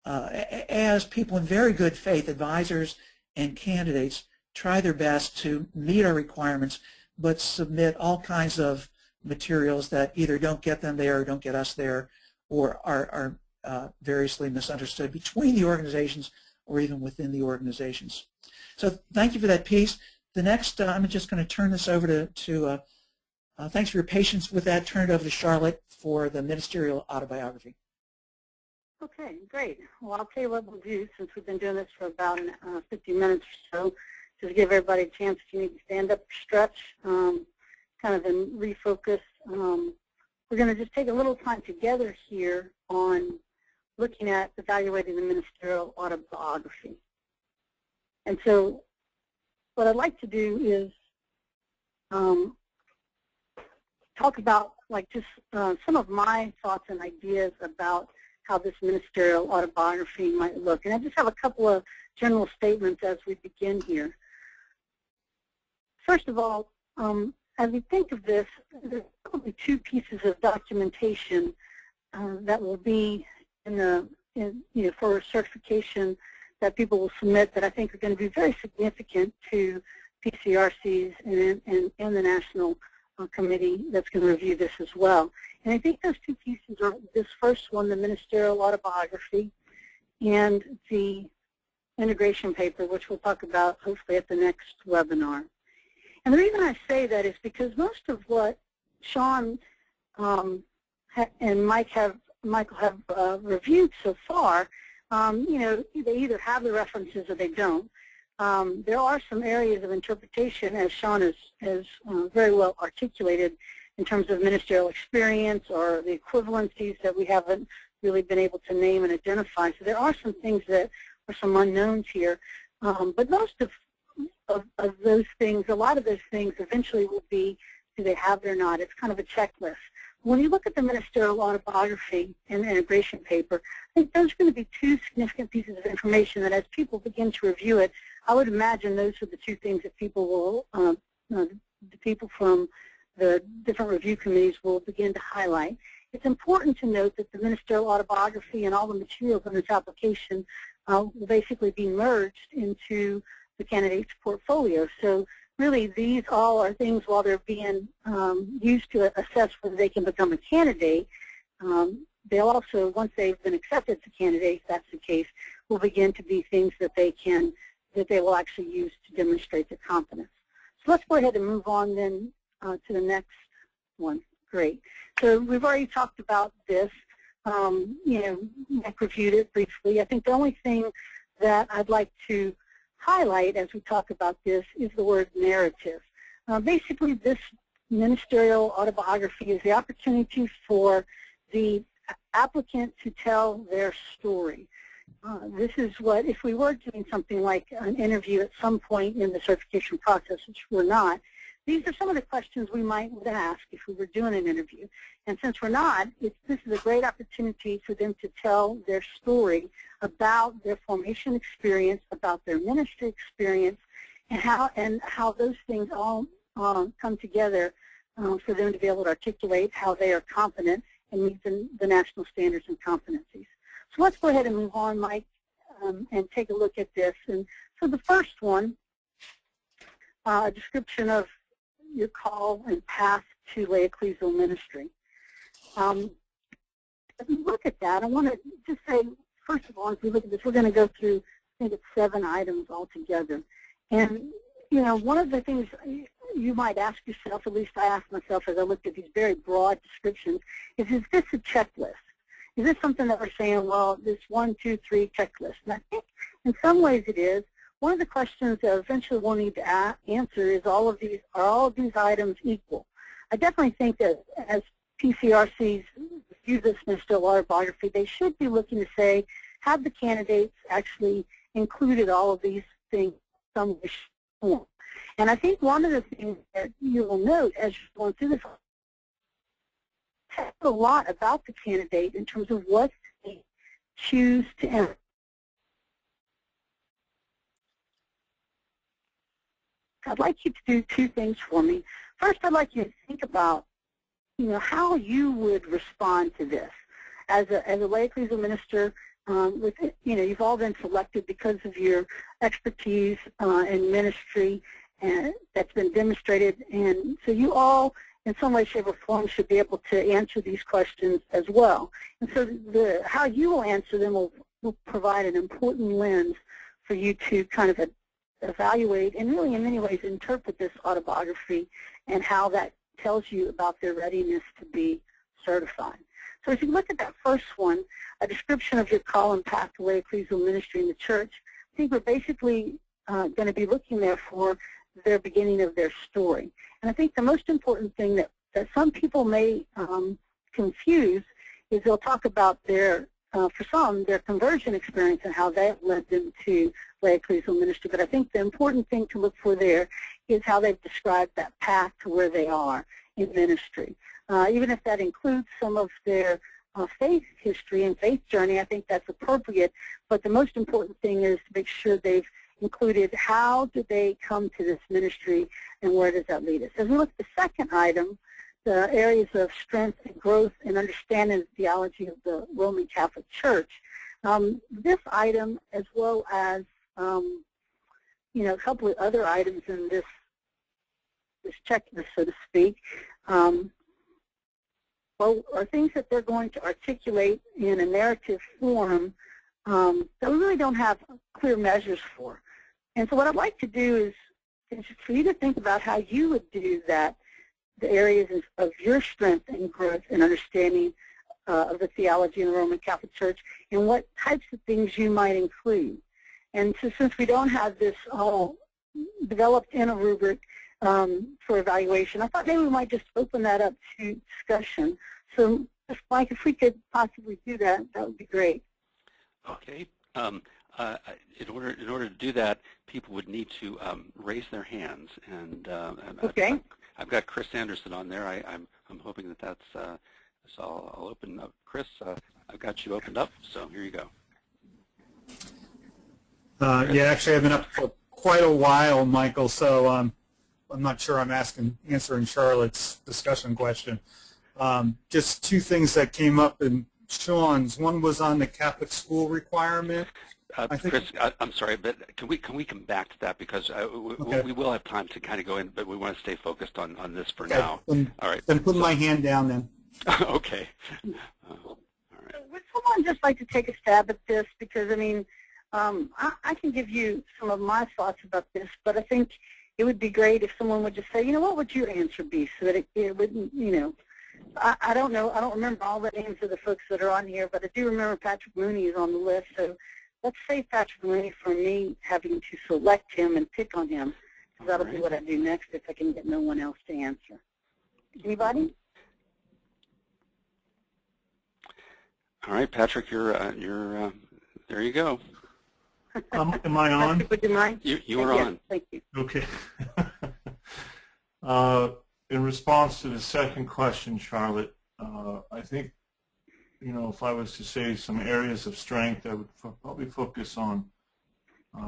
as people in very good faith, advisors and candidates, try their best to meet our requirements, but submit all kinds of materials that either don't get them there or don't get us there, or are variously misunderstood between the organizations or even within the organizations. So thank you for that piece. The next, I'm just going to turn this over to thanks for your patience with that, turn it over to Charlotte for the ministerial autobiography. Okay, great. Well, I'll tell you what we'll do, since we've been doing this for about 50 minutes or so, just give everybody a chance if you need to stand up, stretch, kind of then refocus. We're going to just take a little time together here on looking at evaluating the ministerial autobiography. And so what I'd like to do is talk about just some of my thoughts and ideas about how this ministerial autobiography might look. And I just have a couple of general statements as we begin here. First of all, as we think of this, there's probably two pieces of documentation that will be for certification that people will submit that I think are going to be very significant to PCRCs and the National Committee that's going to review this as well. And I think those two pieces are this first one, the ministerial autobiography, and the integration paper, which we'll talk about hopefully at the next webinar. And the reason I say that is because most of what Sean and Michael have reviewed so far, they either have the references or they don't. There are some areas of interpretation, as Sean has very well articulated, in terms of ministerial experience or the equivalencies that we haven't really been able to name and identify. So there are some things that are some unknowns here. But most of those things, a lot of those things eventually will be, do they have it or not? It's kind of a checklist. When you look at the ministerial autobiography and the integration paper, I think those are going to be two significant pieces of information that as people begin to review it, I would imagine those are the two things that people will, the people from the different review committees will begin to highlight. It's important to note that the ministerial autobiography and all the materials in this application will basically be merged into the candidate's portfolio. So really these all are things while they're being used to assess whether they can become a candidate. They'll also, once they've been accepted as a candidate, if that's the case, will begin to be things that they will actually use to demonstrate their competence. So let's go ahead and move on then to the next one. Great. So we've already talked about this. Mike reviewed it briefly. I think the only thing that I'd like to highlight as we talk about this is the word narrative. Basically, this ministerial autobiography is the opportunity for the applicant to tell their story. This is what, if we were doing something like an interview at some point in the certification process, which we're not, these are some of the questions we might ask if we were doing an interview. And since we're not, this is a great opportunity for them to tell their story about their formation experience, about their ministry experience, and how those things all come together for them to be able to articulate how they are competent and meet the national standards and competencies. So let's go ahead and move on, Mike, and take a look at this. And so the first one, a description of your call and path to lay ecclesial ministry. As we look at that, I want to just say, first of all, as we look at this, we're going to go through, I think it's 7 items altogether. And, one of the things you might ask yourself, at least I asked myself as I looked at these very broad descriptions, is this a checklist? Is this something that we're saying, well, this 1, 2, 3 checklist? And I think in some ways it is. One of the questions that eventually we'll need to answer is are all of these items equal? I definitely think that as PCRCs view this ministerial autobiography, they should be looking to say, have the candidates actually included all of these things in some form? And I think one of the things that you will note as you're going through this tells a lot about the candidate in terms of what they choose to enter. I'd like you to do 2 things for me. First, I'd like you to think about, how you would respond to this. As a lay ecclesial minister, you've all been selected because of your expertise in ministry, and that's been demonstrated. And so you all, in some way, shape, or form, should be able to answer these questions as well. And so how you will answer them will provide an important lens for you to kind of evaluate and really in many ways interpret this autobiography and how that tells you about their readiness to be certified. So as you look at that first one, a description of your call and path to lay ecclesial ministry in the church, I think we're basically going to be looking there for their beginning of their story. And I think the most important thing that some people may confuse is they'll talk about for some, their conversion experience and how that led them to lay ecclesial ministry. But I think the important thing to look for there is how they've described that path to where they are in ministry. Even if that includes some of their faith history and faith journey, I think that's appropriate. But the most important thing is to make sure they've included how did they come to this ministry and where does that lead us. As we look at the second item, the areas of strength and growth and understanding the theology of the Roman Catholic Church. This item, as well as a couple of other items in this checklist, so to speak, are things that they're going to articulate in a narrative form that we really don't have clear measures for. And so what I'd like to do is for you to think about how you would do that, the areas of your strength and growth and understanding of the theology in the Roman Catholic Church and what types of things you might include. And so since we don't have this all developed in a rubric for evaluation, I thought maybe we might just open that up to discussion. So, Mike, if we could possibly do that, that would be great. Okay. In order to do that, people would need to raise their hands. And okay. I've got Chris Anderson on there. I'm hoping that's so I'll open up. Chris, I've got you opened up, so here you go. Yeah, actually I've been up for quite a while, Michael, so I'm not sure I'm answering Charlotte's discussion question. Just 2 things that came up in Sean's. One was on the Catholic school requirement Chris, I'm sorry, but can we come back to that, because Okay. we will have time to kind of go in, but we want to stay focused on this for Okay. now. All right. Then put my hand down then. Okay. All right. Would someone just like to take a stab at this? Because, I mean, I can give you some of my thoughts about this, but I think it would be great if someone would just say, you know, what would your answer be, so that it wouldn't, you know, I don't know. I don't remember all the names of the folks that are on here, but I do remember Patrick Mooney is on the list. So let's say Patrick Mooney for me having to select him and pick on him, because that'll be what I do next if I can get no one else to answer. Anybody? All right, Patrick, you're there you go. Am I on? Patrick, would you mind? You are Yes, on. thank you. Okay. In response to the second question, Charlotte, I think, you know, if I was to say some areas of strength, I would probably focus on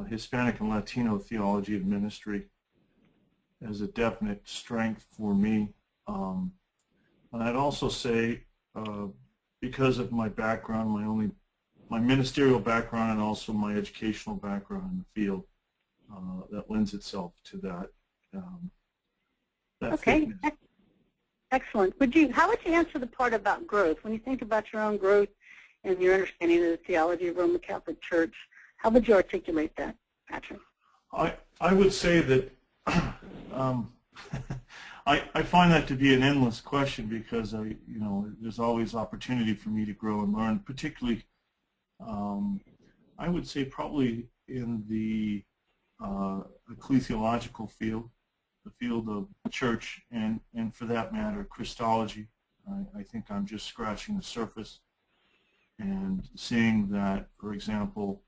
Hispanic and Latino theology and ministry as a definite strength for me. And I'd also say, because of my background, my ministerial background and also my educational background in the field, that lends itself to that. Okay, excellent. How would you answer the part about growth? When you think about your own growth and your understanding of the theology of Roman Catholic Church, how would you articulate that, Patrick? I would say that I find that to be an endless question, because you know, there's always opportunity for me to grow and learn. Particularly, I would say probably in the ecclesiological field, the field of church, and for that matter, Christology. I think I'm just scratching the surface and seeing that, for example,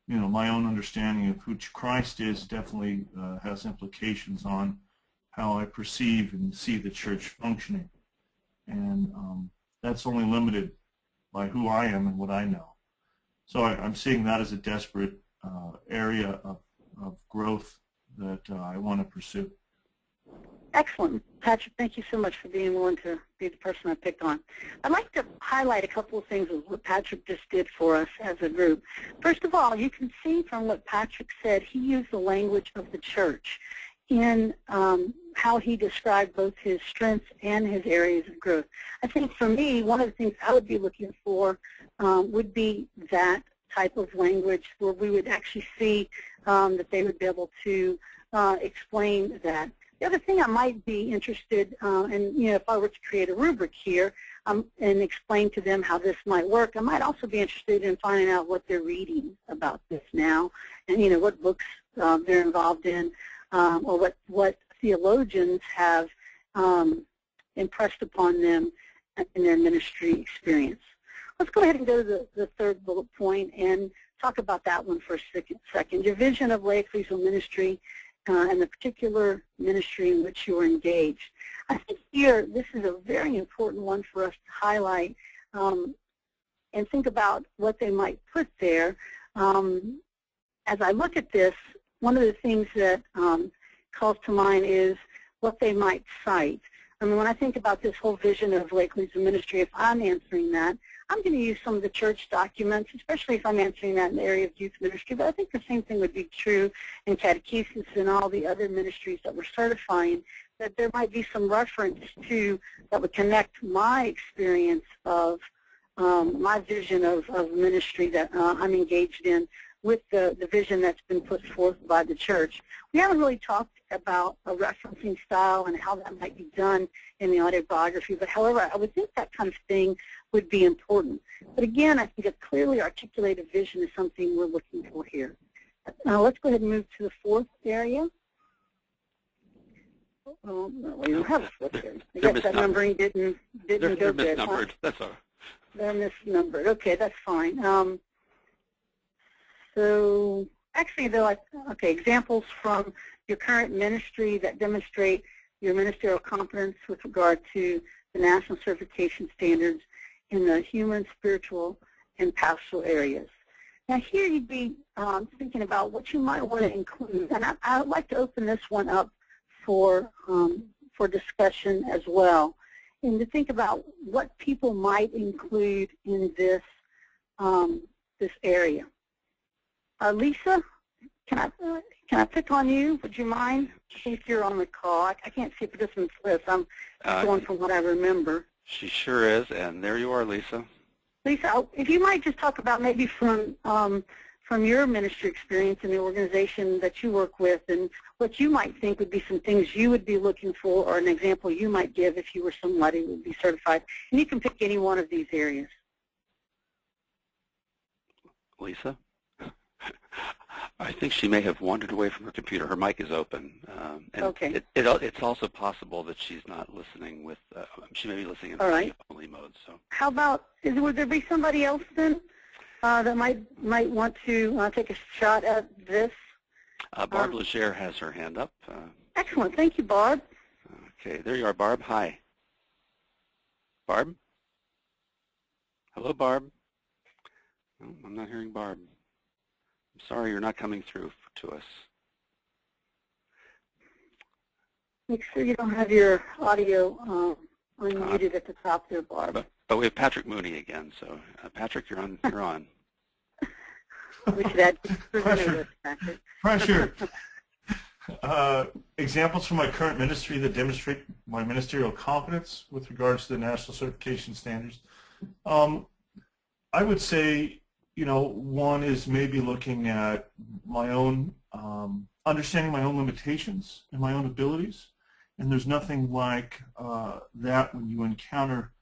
you know, my own understanding of who Christ is definitely has implications on how I perceive and see the church functioning. And that's only limited by who I am and what I know. So I'm seeing that as a desperate area of growth that I want to pursue. Excellent. Patrick, thank you so much for being willing to be the person I picked on. I'd like to highlight a couple of things of what Patrick just did for us as a group. First of all, you can see from what Patrick said, he used the language of the church in how he described both his strengths and his areas of growth. I think for me, one of the things I would be looking for would be that type of language where we would actually see that they would be able to explain that. The other thing I might be interested in, you know, if I were to create a rubric here and explain to them how this might work, I might also be interested in finding out what they're reading about this now, and, you know, what books they're involved in, or what theologians have impressed upon them in their ministry experience. Let's go ahead and go to the third bullet point and talk about that one for a second. Your vision of lay ecclesial ministry and the particular ministry in which you are engaged. I think here this is a very important one for us to highlight and think about what they might put there. As I look at this, one of the things that calls to mind is what they might cite. I mean, when I think about this whole vision of lay ecclesial ministry, if I'm answering that, I'm going to use some of the church documents, especially if I'm answering that in the area of youth ministry, but I think the same thing would be true in catechesis and all the other ministries that we're certifying, that there might be some reference to that would connect my experience of my vision of ministry that I'm engaged in with the vision that's been put forth by the church. We haven't really talked about a referencing style and how that might be done in the autobiography, but however, I would think that kind of thing would be important. But again, I think a clearly articulated vision is something we're looking for here. Now let's go ahead and move to the fourth area. No, we don't have a fourth area. I guess that numbering didn't go good. They're misnumbered. That's all right. They're misnumbered. Okay, that's fine. So actually, though, okay, examples from your current ministry that demonstrate your ministerial competence with regard to the national certification standards in the human, spiritual, and pastoral areas. Now here you'd be thinking about what you might want to include, and I would like to open this one up for discussion as well, and to think about what people might include in this this area. Lisa, can I pick on you? Would you mind? I think you're on the call. I can't see participants list. I'm going from what I remember. She sure is, and there you are, Lisa. Lisa, if you might just talk about maybe from your ministry experience in the organization that you work with, and what you might think would be some things you would be looking for, or an example you might give if you were somebody who would be certified. And you can pick any one of these areas. Lisa? I think she may have wandered away from her computer. Her mic is open. And okay. It's also possible that she's not listening with, she may be listening in audio-only mode. So how about, would there be somebody else then that might want to take a shot at this? Barb Legere has her hand up. Excellent. Thank you, Barb. Okay, there you are, Barb. Hi. Barb? Hello, Barb. Oh, I'm not hearing Barb. I'm sorry you're not coming through to us. Make sure you don't have your audio unmuted at the top there, Barb. But we have Patrick Mooney again, so Patrick, you're on. You're on. We should add pressure. Pressure. Examples from my current ministry that demonstrate my ministerial competence with regards to the national certification standards. I would say, one is maybe looking at my own, understanding my own limitations and my own abilities. And there's nothing like that when you encounter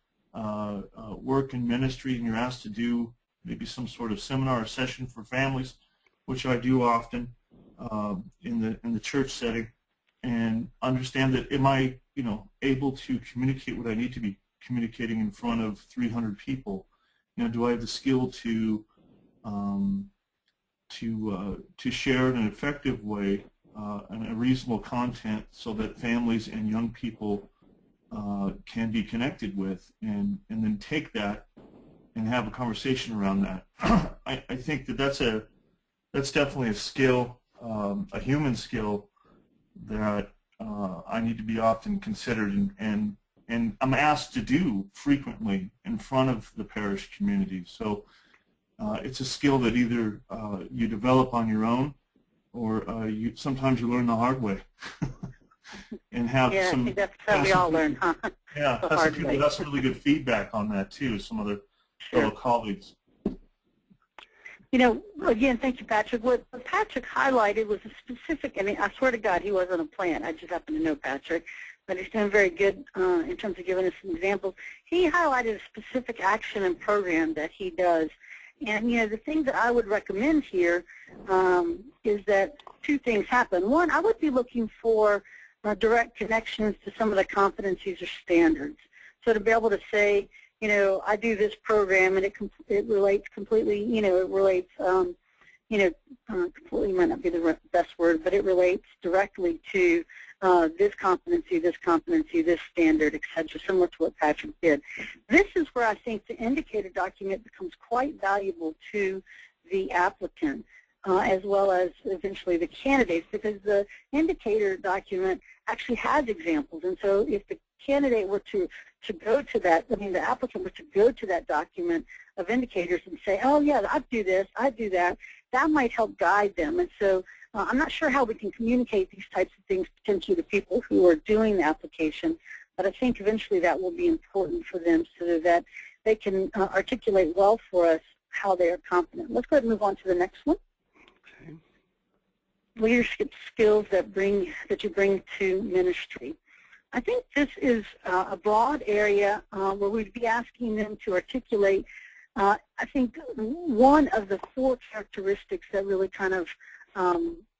work in ministry and you're asked to do maybe some sort of seminar or session for families, which I do often in the church setting, and understand that am I able to communicate what I need to be communicating in front of 300 people? Do I have the skill to share in an effective way and a reasonable content so that families and young people can be connected with, and then take that and have a conversation around that. I think that's definitely a skill, a human skill that I need to be often considered and I'm asked to do frequently in front of the parish community. So it's a skill that either you develop on your own, or sometimes you learn the hard way. And have I think that's how we all learn, huh? Yeah, that's really good feedback on that too, some other fellow colleagues. Again, thank you, Patrick. What Patrick highlighted was a specific, I swear to God, he wasn't a plant. I just happen to know Patrick. But he's doing very good in terms of giving us some examples. He highlighted a specific action and program that he does. And, the thing that I would recommend here is that two things happen. One, I would be looking for direct connections to some of the competencies or standards. So to be able to say, I do this program and it relates completely, completely might not be the best word, but it relates directly to this competency, this standard, etc., similar to what Patrick did. This is where I think the indicator document becomes quite valuable to the applicant, as well as eventually the candidates, because the indicator document actually has examples. And so if the candidate were to go to that, the applicant were to go to that document of indicators and say, oh yeah, I do this, I do that, that might help guide them. And so I'm not sure how we can communicate these types of things potentially to people who are doing the application, but I think eventually that will be important for them so that they can articulate well for us how they are competent. Let's go ahead and move on to the next one. Okay. Leadership skills that you bring to ministry. I think this is a broad area where we'd be asking them to articulate, I think, one of the 4 characteristics that really kind of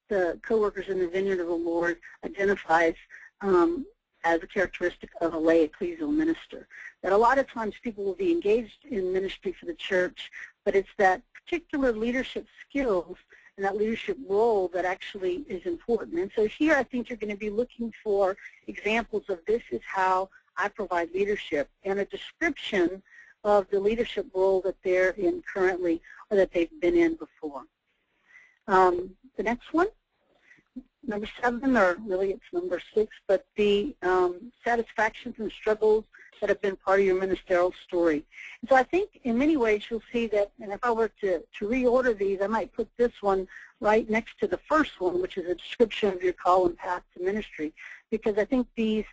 the co-workers in the Vineyard of the Lord identifies as a characteristic of a lay ecclesial minister. That a lot of times people will be engaged in ministry for the church, but it's that particular leadership skills and that leadership role that actually is important. And so here I think you're going to be looking for examples of this is how I provide leadership, and a description of the leadership role that they're in currently or that they've been in before. The next one, number 7, or really it's number 6, but the satisfactions and struggles that have been part of your ministerial story. And so I think in many ways you'll see that, and if I were to reorder these, I might put this one right next to the first one, which is a description of your call and path to ministry, because I think these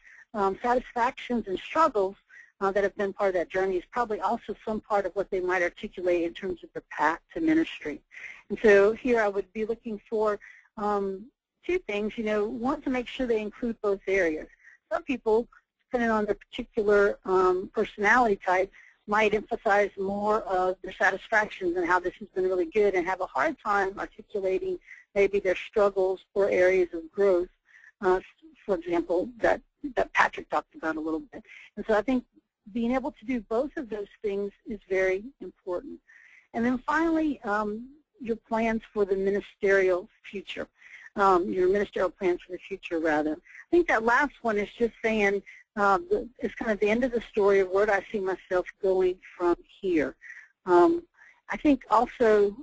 satisfactions and struggles that have been part of that journey is probably also some part of what they might articulate in terms of their path to ministry. And so here I would be looking for two things. Want to make sure they include both areas. Some people, depending on their particular personality type, might emphasize more of their satisfactions and how this has been really good and have a hard time articulating maybe their struggles or areas of growth, for example, that Patrick talked about a little bit. And so I think being able to do both of those things is very important. And then finally, your plans for the ministerial future, your ministerial plans for the future, rather. I think that last one is just saying, it's kind of the end of the story of where do I see myself going from here. I think also,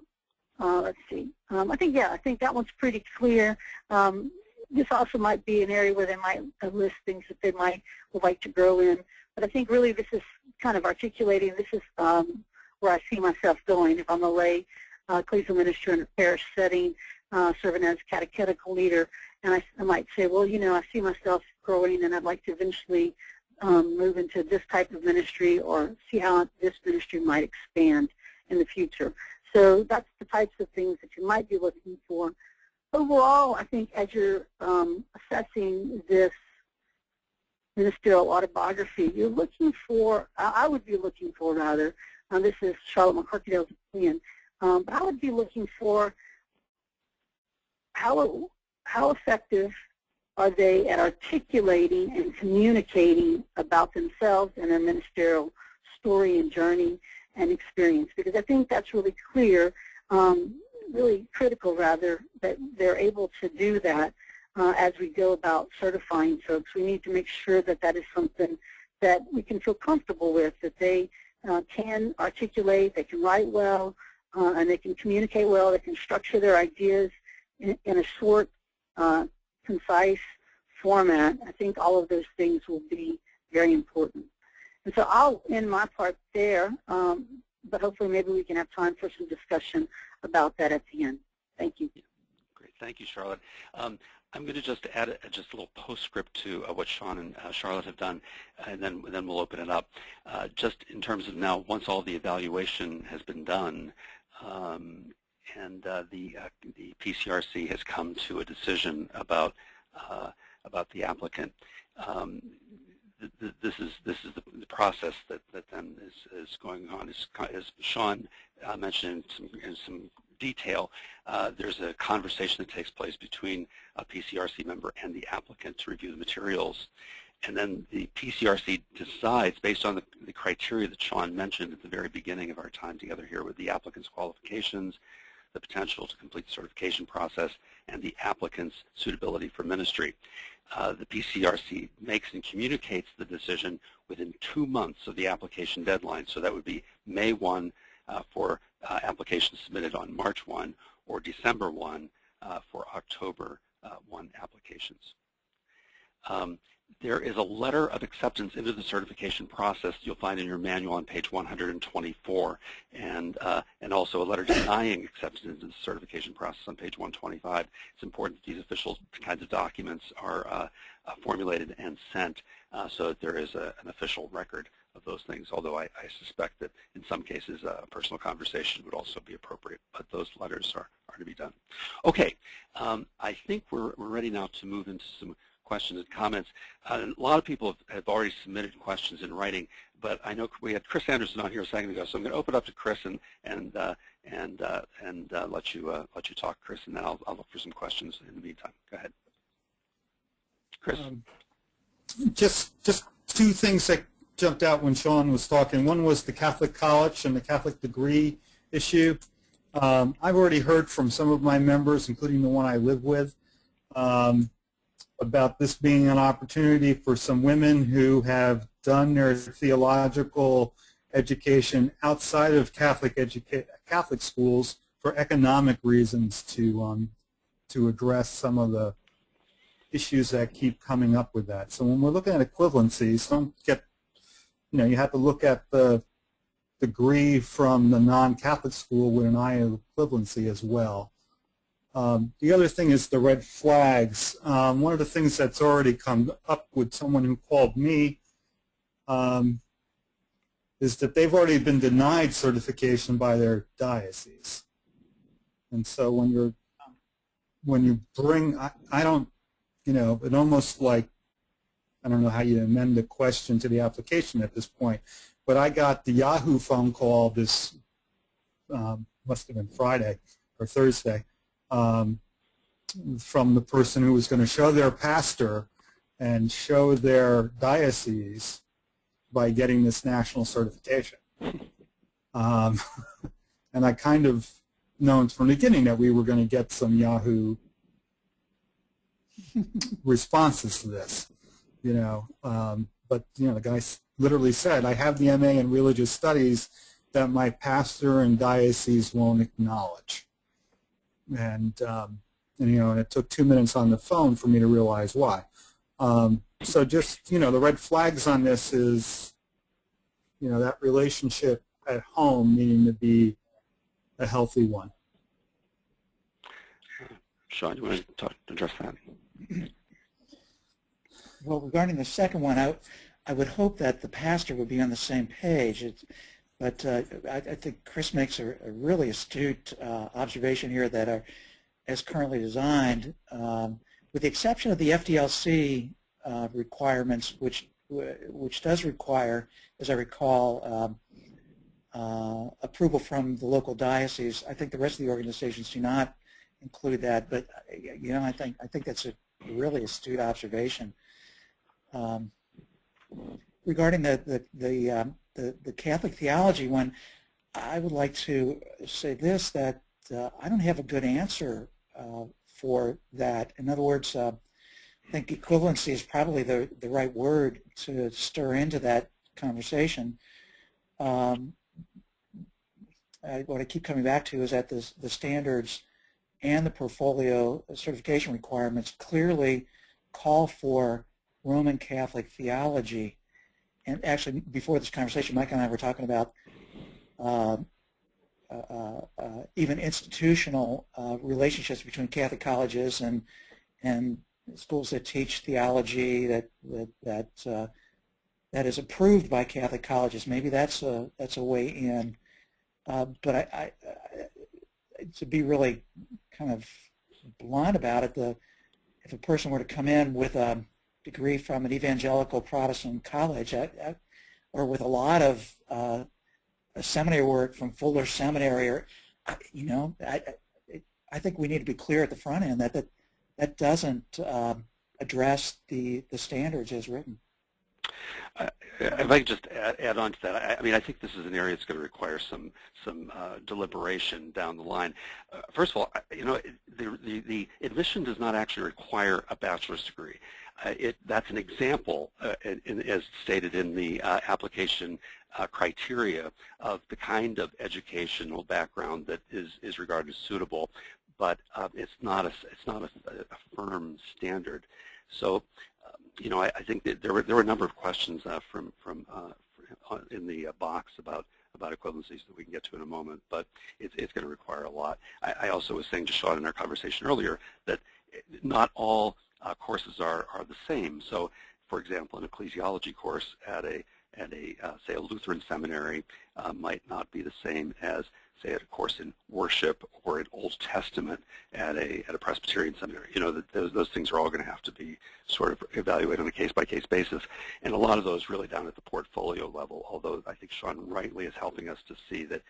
let's see, I think that one's pretty clear. This also might be an area where they might list things that they would like to grow in. But I think really this is kind of articulating, this is where I see myself going. If I'm a lay ecclesial minister in a parish setting, serving as catechetical leader, and I might say, well, I see myself growing and I'd like to eventually move into this type of ministry or see how this ministry might expand in the future. So that's the types of things that you might be looking for. Overall, I think as you're assessing this ministerial autobiography, you're looking for, I would be looking for rather, this is Charlotte McCorkadale's opinion, but I would be looking for how effective are they at articulating and communicating about themselves and their ministerial story and journey and experience, because I think that's really clear, really critical rather, that they're able to do that as we go about certifying folks. We need to make sure that that is something that we can feel comfortable with, that they can articulate, they can write well, and they can communicate well, they can structure their ideas in a short, concise format. I think all of those things will be very important. And so I'll end my part there, but hopefully maybe we can have time for some discussion about that at the end. Thank you. Great. Thank you, Charlotte. I'm going to just add just a little postscript to what Sean and Charlotte have done, and then we'll open it up. Just in terms of now, once all the evaluation has been done, and the PCRC has come to a decision about the applicant. This is the process that then is going on. As Sean mentioned in some detail, there's a conversation that takes place between a PCRC member and the applicant to review the materials. And then the PCRC decides, based on the criteria that Sean mentioned at the very beginning of our time together here, with the applicant's qualifications, the potential to complete the certification process, and the applicant's suitability for ministry. The PCRC makes and communicates the decision within 2 months of the application deadline. So that would be May 1 for applications submitted on March 1, or December 1 for October 1 applications. There is a letter of acceptance into the certification process you'll find in your manual on page 124, and also a letter denying acceptance into the certification process on page 125. It's important that these official kinds of documents are formulated and sent so that there is an official record of those things, although I suspect that in some cases a personal conversation would also be appropriate, but those letters are to be done. Okay, I think we're ready now to move into some questions and comments. A lot of people have already submitted questions in writing, but I know we had Chris Anderson on here a second ago, so I'm going to open up to Chris and let you talk, Chris, and then I'll look for some questions in the meantime. Go ahead, Chris. Just two things that jumped out when Sean was talking. One was the Catholic College and the Catholic degree issue. I've already heard from some of my members, including the one I live with, about this being an opportunity for some women who have done their theological education outside of Catholic schools for economic reasons to address some of the issues that keep coming up with that. So when we're looking at equivalencies, don't get you have to look at the degree from the non-Catholic school with an eye of equivalency as well. The other thing is the red flags. One of the things that's already come up with someone who called me is that they've already been denied certification by their diocese. And so when you bring, I don't, it almost like, I don't know how you amend the question to the application at this point, but I got the Yahoo phone call this, must have been Friday or Thursday, from the person who was going to show their pastor and show their diocese by getting this national certification. And I kind of known from the beginning that we were going to get some Yahoo responses to this, but the guy literally said, I have the MA in religious studies that my pastor and diocese won't acknowledge. And it took 2 minutes on the phone for me to realize why. So just, the red flags on this is, that relationship at home needing to be a healthy one. Sean, do you want to address that? Well, regarding the second one, I would hope that the pastor would be on the same page. But I think Chris makes a really astute observation here that as currently designed, with the exception of the FDLC requirements, which does require, as I recall, approval from the local diocese. I think the rest of the organizations do not include that. But I think that's a really astute observation. Regarding the Catholic theology one, I would like to say this, that I don't have a good answer for that. In other words, I think equivalency is probably the right word to stir into that conversation. What I keep coming back to is that the standards and the portfolio certification requirements clearly call for Roman Catholic theology. And actually, before this conversation, Mike and I were talking about even institutional relationships between Catholic colleges and schools that teach theology that is approved by Catholic colleges. Maybe that's a way in. But to be really kind of blunt about it, if a person were to come in with a degree from an evangelical Protestant college, or with a lot of seminary work from Fuller Seminary, or I think we need to be clear at the front end that doesn't address the standards as written. If I could just add on to that, I mean, I think this is an area that's going to require some deliberation down the line. First of all, the admission does not actually require a bachelor's degree. That's an example, as stated in the application criteria, of the kind of educational background that is regarded as suitable, but it's not a firm standard. So, I think that there were a number of questions from in the box about equivalencies that we can get to in a moment, but it's going to require a lot. I also was saying to Sean in our conversation earlier that not all courses are the same. So, for example, an ecclesiology course at say a Lutheran seminary might not be the same as, say, at a course in worship or in Old Testament at a Presbyterian seminary. Those things are all going to have to be sort of evaluated on a case-by-case basis, and a lot of those really down at the portfolio level, although I think Sean rightly is helping us to see that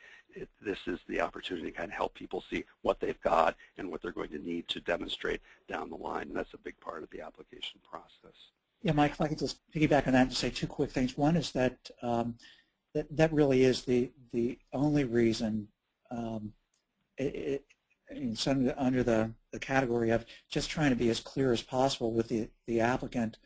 this is the opportunity to kind of help people see what they've got and what they're going to need to demonstrate down the line, and that's a big part of the application process. Yeah, Mike, if I could just piggyback on that and say two quick things. One is that that really is the only reason it's under the category of just trying to be as clear as possible with the applicant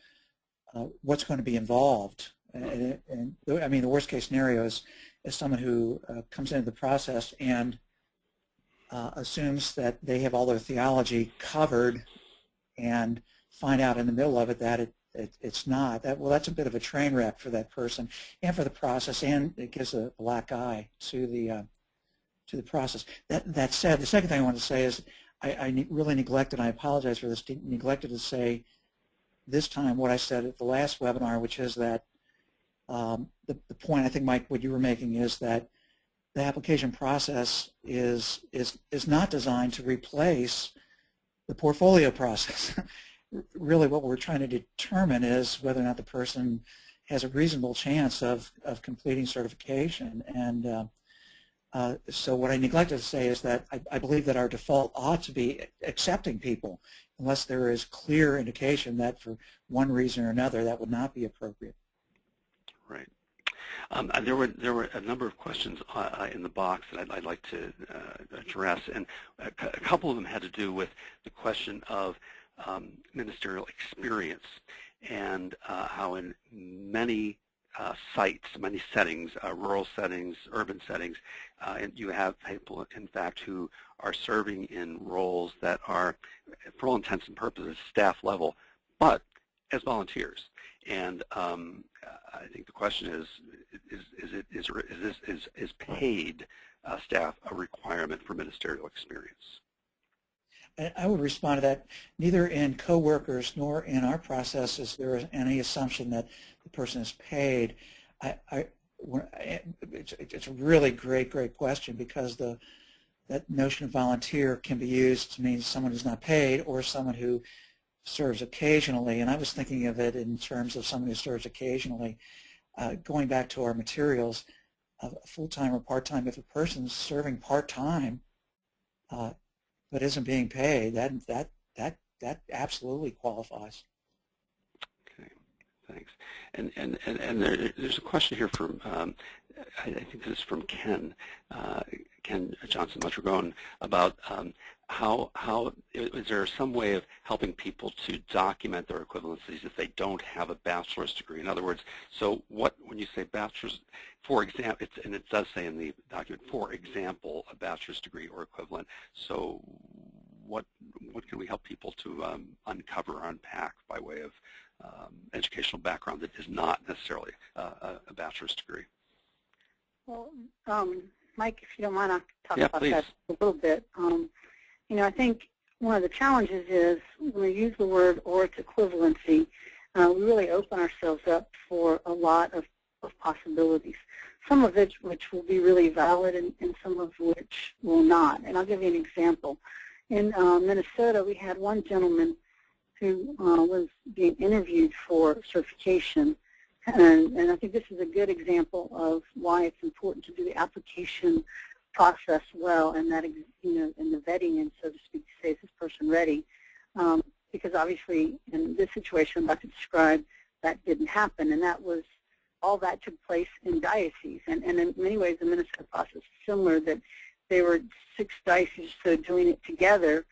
what's going to be involved. And I mean, the worst case scenario is someone who comes into the process and assumes that they have all their theology covered and find out in the middle of it that it's not. Well, that's a bit of a train wreck for that person and for the process, and it gives a black eye to the process. That said, the second thing I want to say is I really neglected, and I apologize for this, neglected to say this time what I said at the last webinar, which is that the point I think, Mike, what you were making is that the application process is not designed to replace the portfolio process. Really what we're trying to determine is whether or not the person has a reasonable chance of completing certification. And so what I neglected to say is that I believe that our default ought to be accepting people unless there is clear indication that for one reason or another that would not be appropriate. Right. There were a number of questions in the box that I'd like to address, and a couple of them had to do with the question of ministerial experience and how in many sites, many settings, rural settings, urban settings, and you have people, in fact, who are serving in roles that are, for all intents and purposes, staff level, but as volunteers. And I think the question is paid staff a requirement for ministerial experience? I would respond to that. Neither in coworkers nor in our process is there any assumption that the person is paid. It's a really great question, because that notion of volunteer can be used to mean someone who's not paid or someone who serves occasionally. And I was thinking of it in terms of someone who serves occasionally. Going back to our materials, full-time or part-time, if a person's serving part-time but isn't being paid, that absolutely qualifies. Okay, thanks. And there's a question here from I think this is from Ken Johnson Mutragon about how is there some way of helping people to document their equivalencies if they don't have a bachelor's degree? In other words, so when you say bachelor's, for example, and it does say in the document, for example, a bachelor's degree or equivalent. So what can we help people to uncover or unpack by way of educational background that is not necessarily a bachelor's degree? Well, Mike, if you don't mind, I'll talk about please. that a little bit. I think one of the challenges is when we use the word or its equivalency, we really open ourselves up for a lot of possibilities, some of which will be really valid and some of which will not. And I'll give you an example. In Minnesota, we had one gentleman who was being interviewed for certification. And I think this is a good example of why it's important to do the application process well, and that, in the vetting, and so to speak, to say, is this person ready? Because obviously, in this situation I'm about to describe, that didn't happen, and all that took place in dioceses. And in many ways, the Minnesota process is similar, that they were 6 dioceses, so doing it together,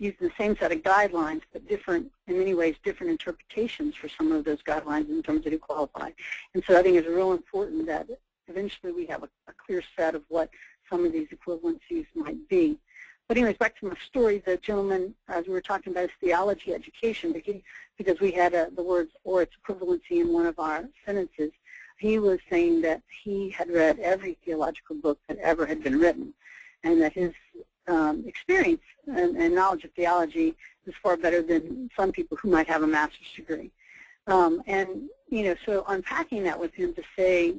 using the same set of guidelines, but different, in many ways, different interpretations for some of those guidelines in terms of who qualify. And so I think it's real important that eventually we have a clear set of what some of these equivalencies might be. But anyways, back to my story, the gentleman, as we were talking about, his theology education, because we had the words or its equivalency in one of our sentences, he was saying that he had read every theological book that ever had been written, and that his experience and knowledge of theology is far better than some people who might have a master's degree. So unpacking that with him to say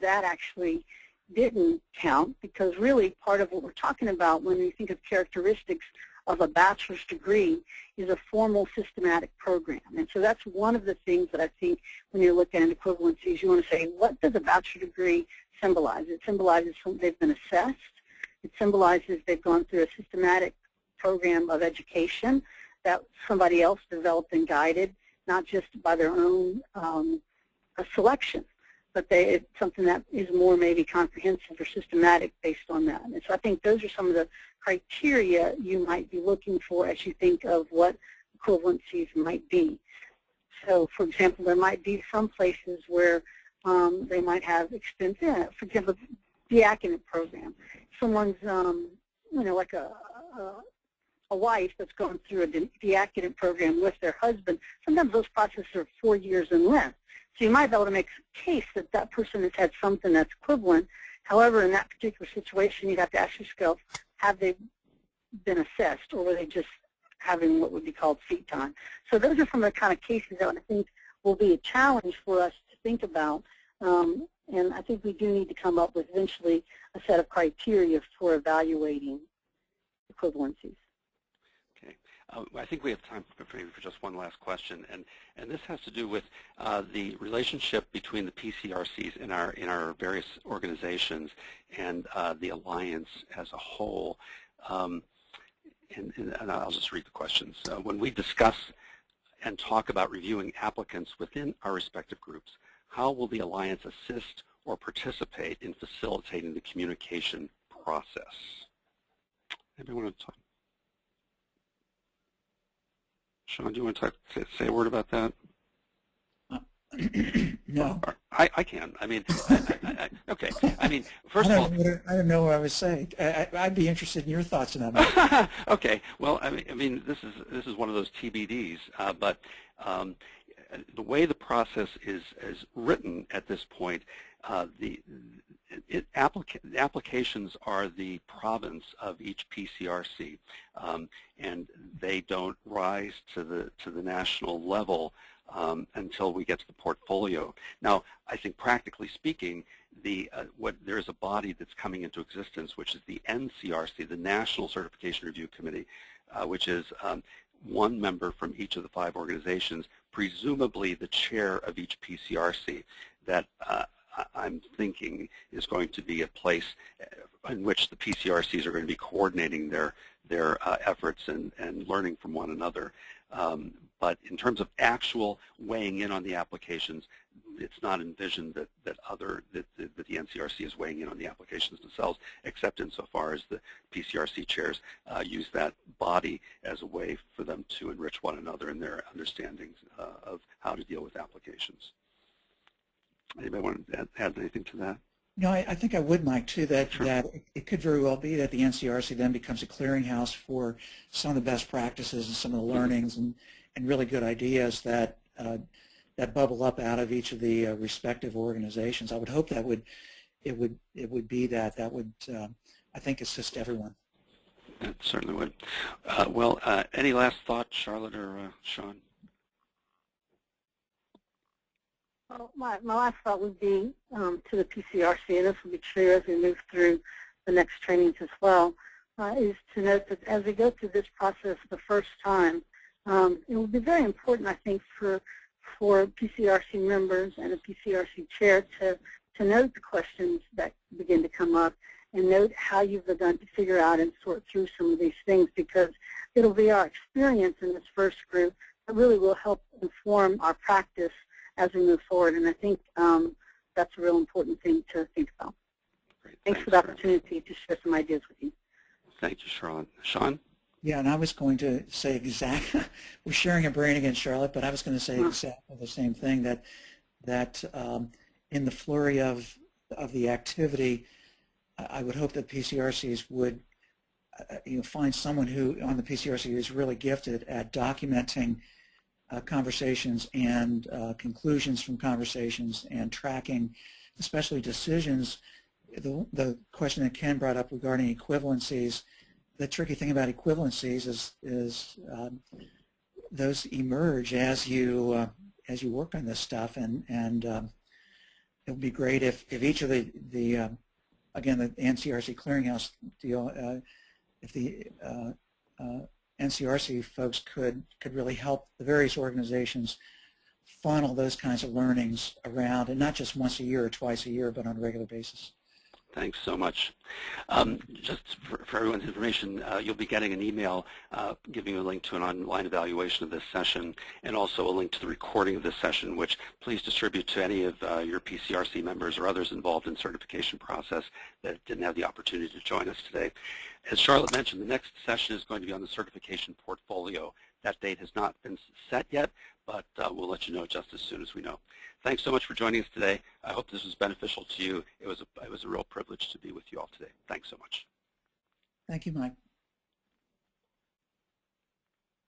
that actually didn't count, because really part of what we're talking about when we think of characteristics of a bachelor's degree is a formal systematic program. And so that's one of the things that I think when you're looking at equivalencies, you want to say, what does a bachelor's degree symbolize? It symbolizes they've been assessed. It symbolizes they've gone through a systematic program of education that somebody else developed and guided, not just by their own selection, but it's something that is more maybe comprehensive or systematic based on that. And so I think those are some of the criteria you might be looking for as you think of what equivalencies might be. So, for example, there might be some places where they might have extensive, for example, diaconate program. Someone's, like a a wife that's going through a deactivant program with their husband, sometimes those processes are 4 years in length. So you might be able to make a case that that person has had something that's equivalent. However, in that particular situation, you'd have to ask yourself, have they been assessed, or were they just having what would be called seat time? So those are some of the kind of cases that I think will be a challenge for us to think about. And I think we do need to come up with eventually a set of criteria for evaluating equivalencies. Okay. I think we have time for just one last question, and this has to do with the relationship between the PCRCs in our various organizations and the Alliance as a whole. And I'll just read the questions. When we discuss and talk about reviewing applicants within our respective groups, how will the Alliance assist or participate in facilitating the communication process? Anybody want to talk? Sean, do you want to say a word about that? No. I can. I mean, okay. I mean, first of all, I don't know what I was saying. I'd be interested in your thoughts on that. Okay. Well, I mean, this is one of those TBDs, but the way the process is written at this point, the applications are the province of each PCRC, and they don't rise to the national level until we get to the portfolio. Now, I think practically speaking, there is a body that's coming into existence, which is the NCRC, the National Certification Review Committee, which is one member from each of the 5 organizations, presumably the chair of each PCRC, that I'm thinking is going to be a place in which the PCRCs are going to be coordinating their efforts and learning from one another. But in terms of actual weighing in on the applications, it's not envisioned that the NCRC is weighing in on the applications themselves, except insofar as the PCRC chairs use that body as a way for them to enrich one another in their understandings of how to deal with applications. Anybody want to add anything to that? No, I think I would, Mike, too, that it could very well be that the NCRC then becomes a clearinghouse for some of the best practices and some of the learnings and really good ideas that bubble up out of each of the respective organizations. I would hope that it would be that would, I think, assist everyone. It certainly would. Well, any last thoughts, Charlotte or Sean? Well, my last thought would be to the PCRC, and this will be true as we move through the next trainings as well, is to note that as we go through this process the first time, it will be very important, I think, for PCRC members and a PCRC chair to note the questions that begin to come up and note how you've begun to figure out and sort through some of these things, because it'll be our experience in this first group that really will help inform our practice as we move forward, and I think that's a real important thing to think about. Great. Thanks for the opportunity to share some ideas with you. Thank you, Charlotte. Sean? Yeah, and I was going to say exactly, we're sharing a brain again, Charlotte, but I was going to say exactly the same thing, that in the flurry of the activity, I would hope that PCRCs would find someone who on the PCRC is really gifted at documenting conversations and conclusions from conversations and tracking, especially decisions. The question that Ken brought up regarding equivalencies, the tricky thing about equivalencies is those emerge as you work on this stuff, and it would be great if each of the again, the NCRC clearinghouse deal, if the NCRC folks could really help the various organizations funnel those kinds of learnings around, and not just once a year or twice a year, but on a regular basis. Thanks so much. Just for everyone's information, you'll be getting an email giving you a link to an online evaluation of this session, and also a link to the recording of this session, which please distribute to any of your PCRC members or others involved in the certification process that didn't have the opportunity to join us today. As Charlotte mentioned, the next session is going to be on the certification portfolio. That date has not been set yet, but we'll let you know just as soon as we know. Thanks so much for joining us today. I hope this was beneficial to you. It was a real privilege to be with you all today. Thanks so much. Thank you, Mike.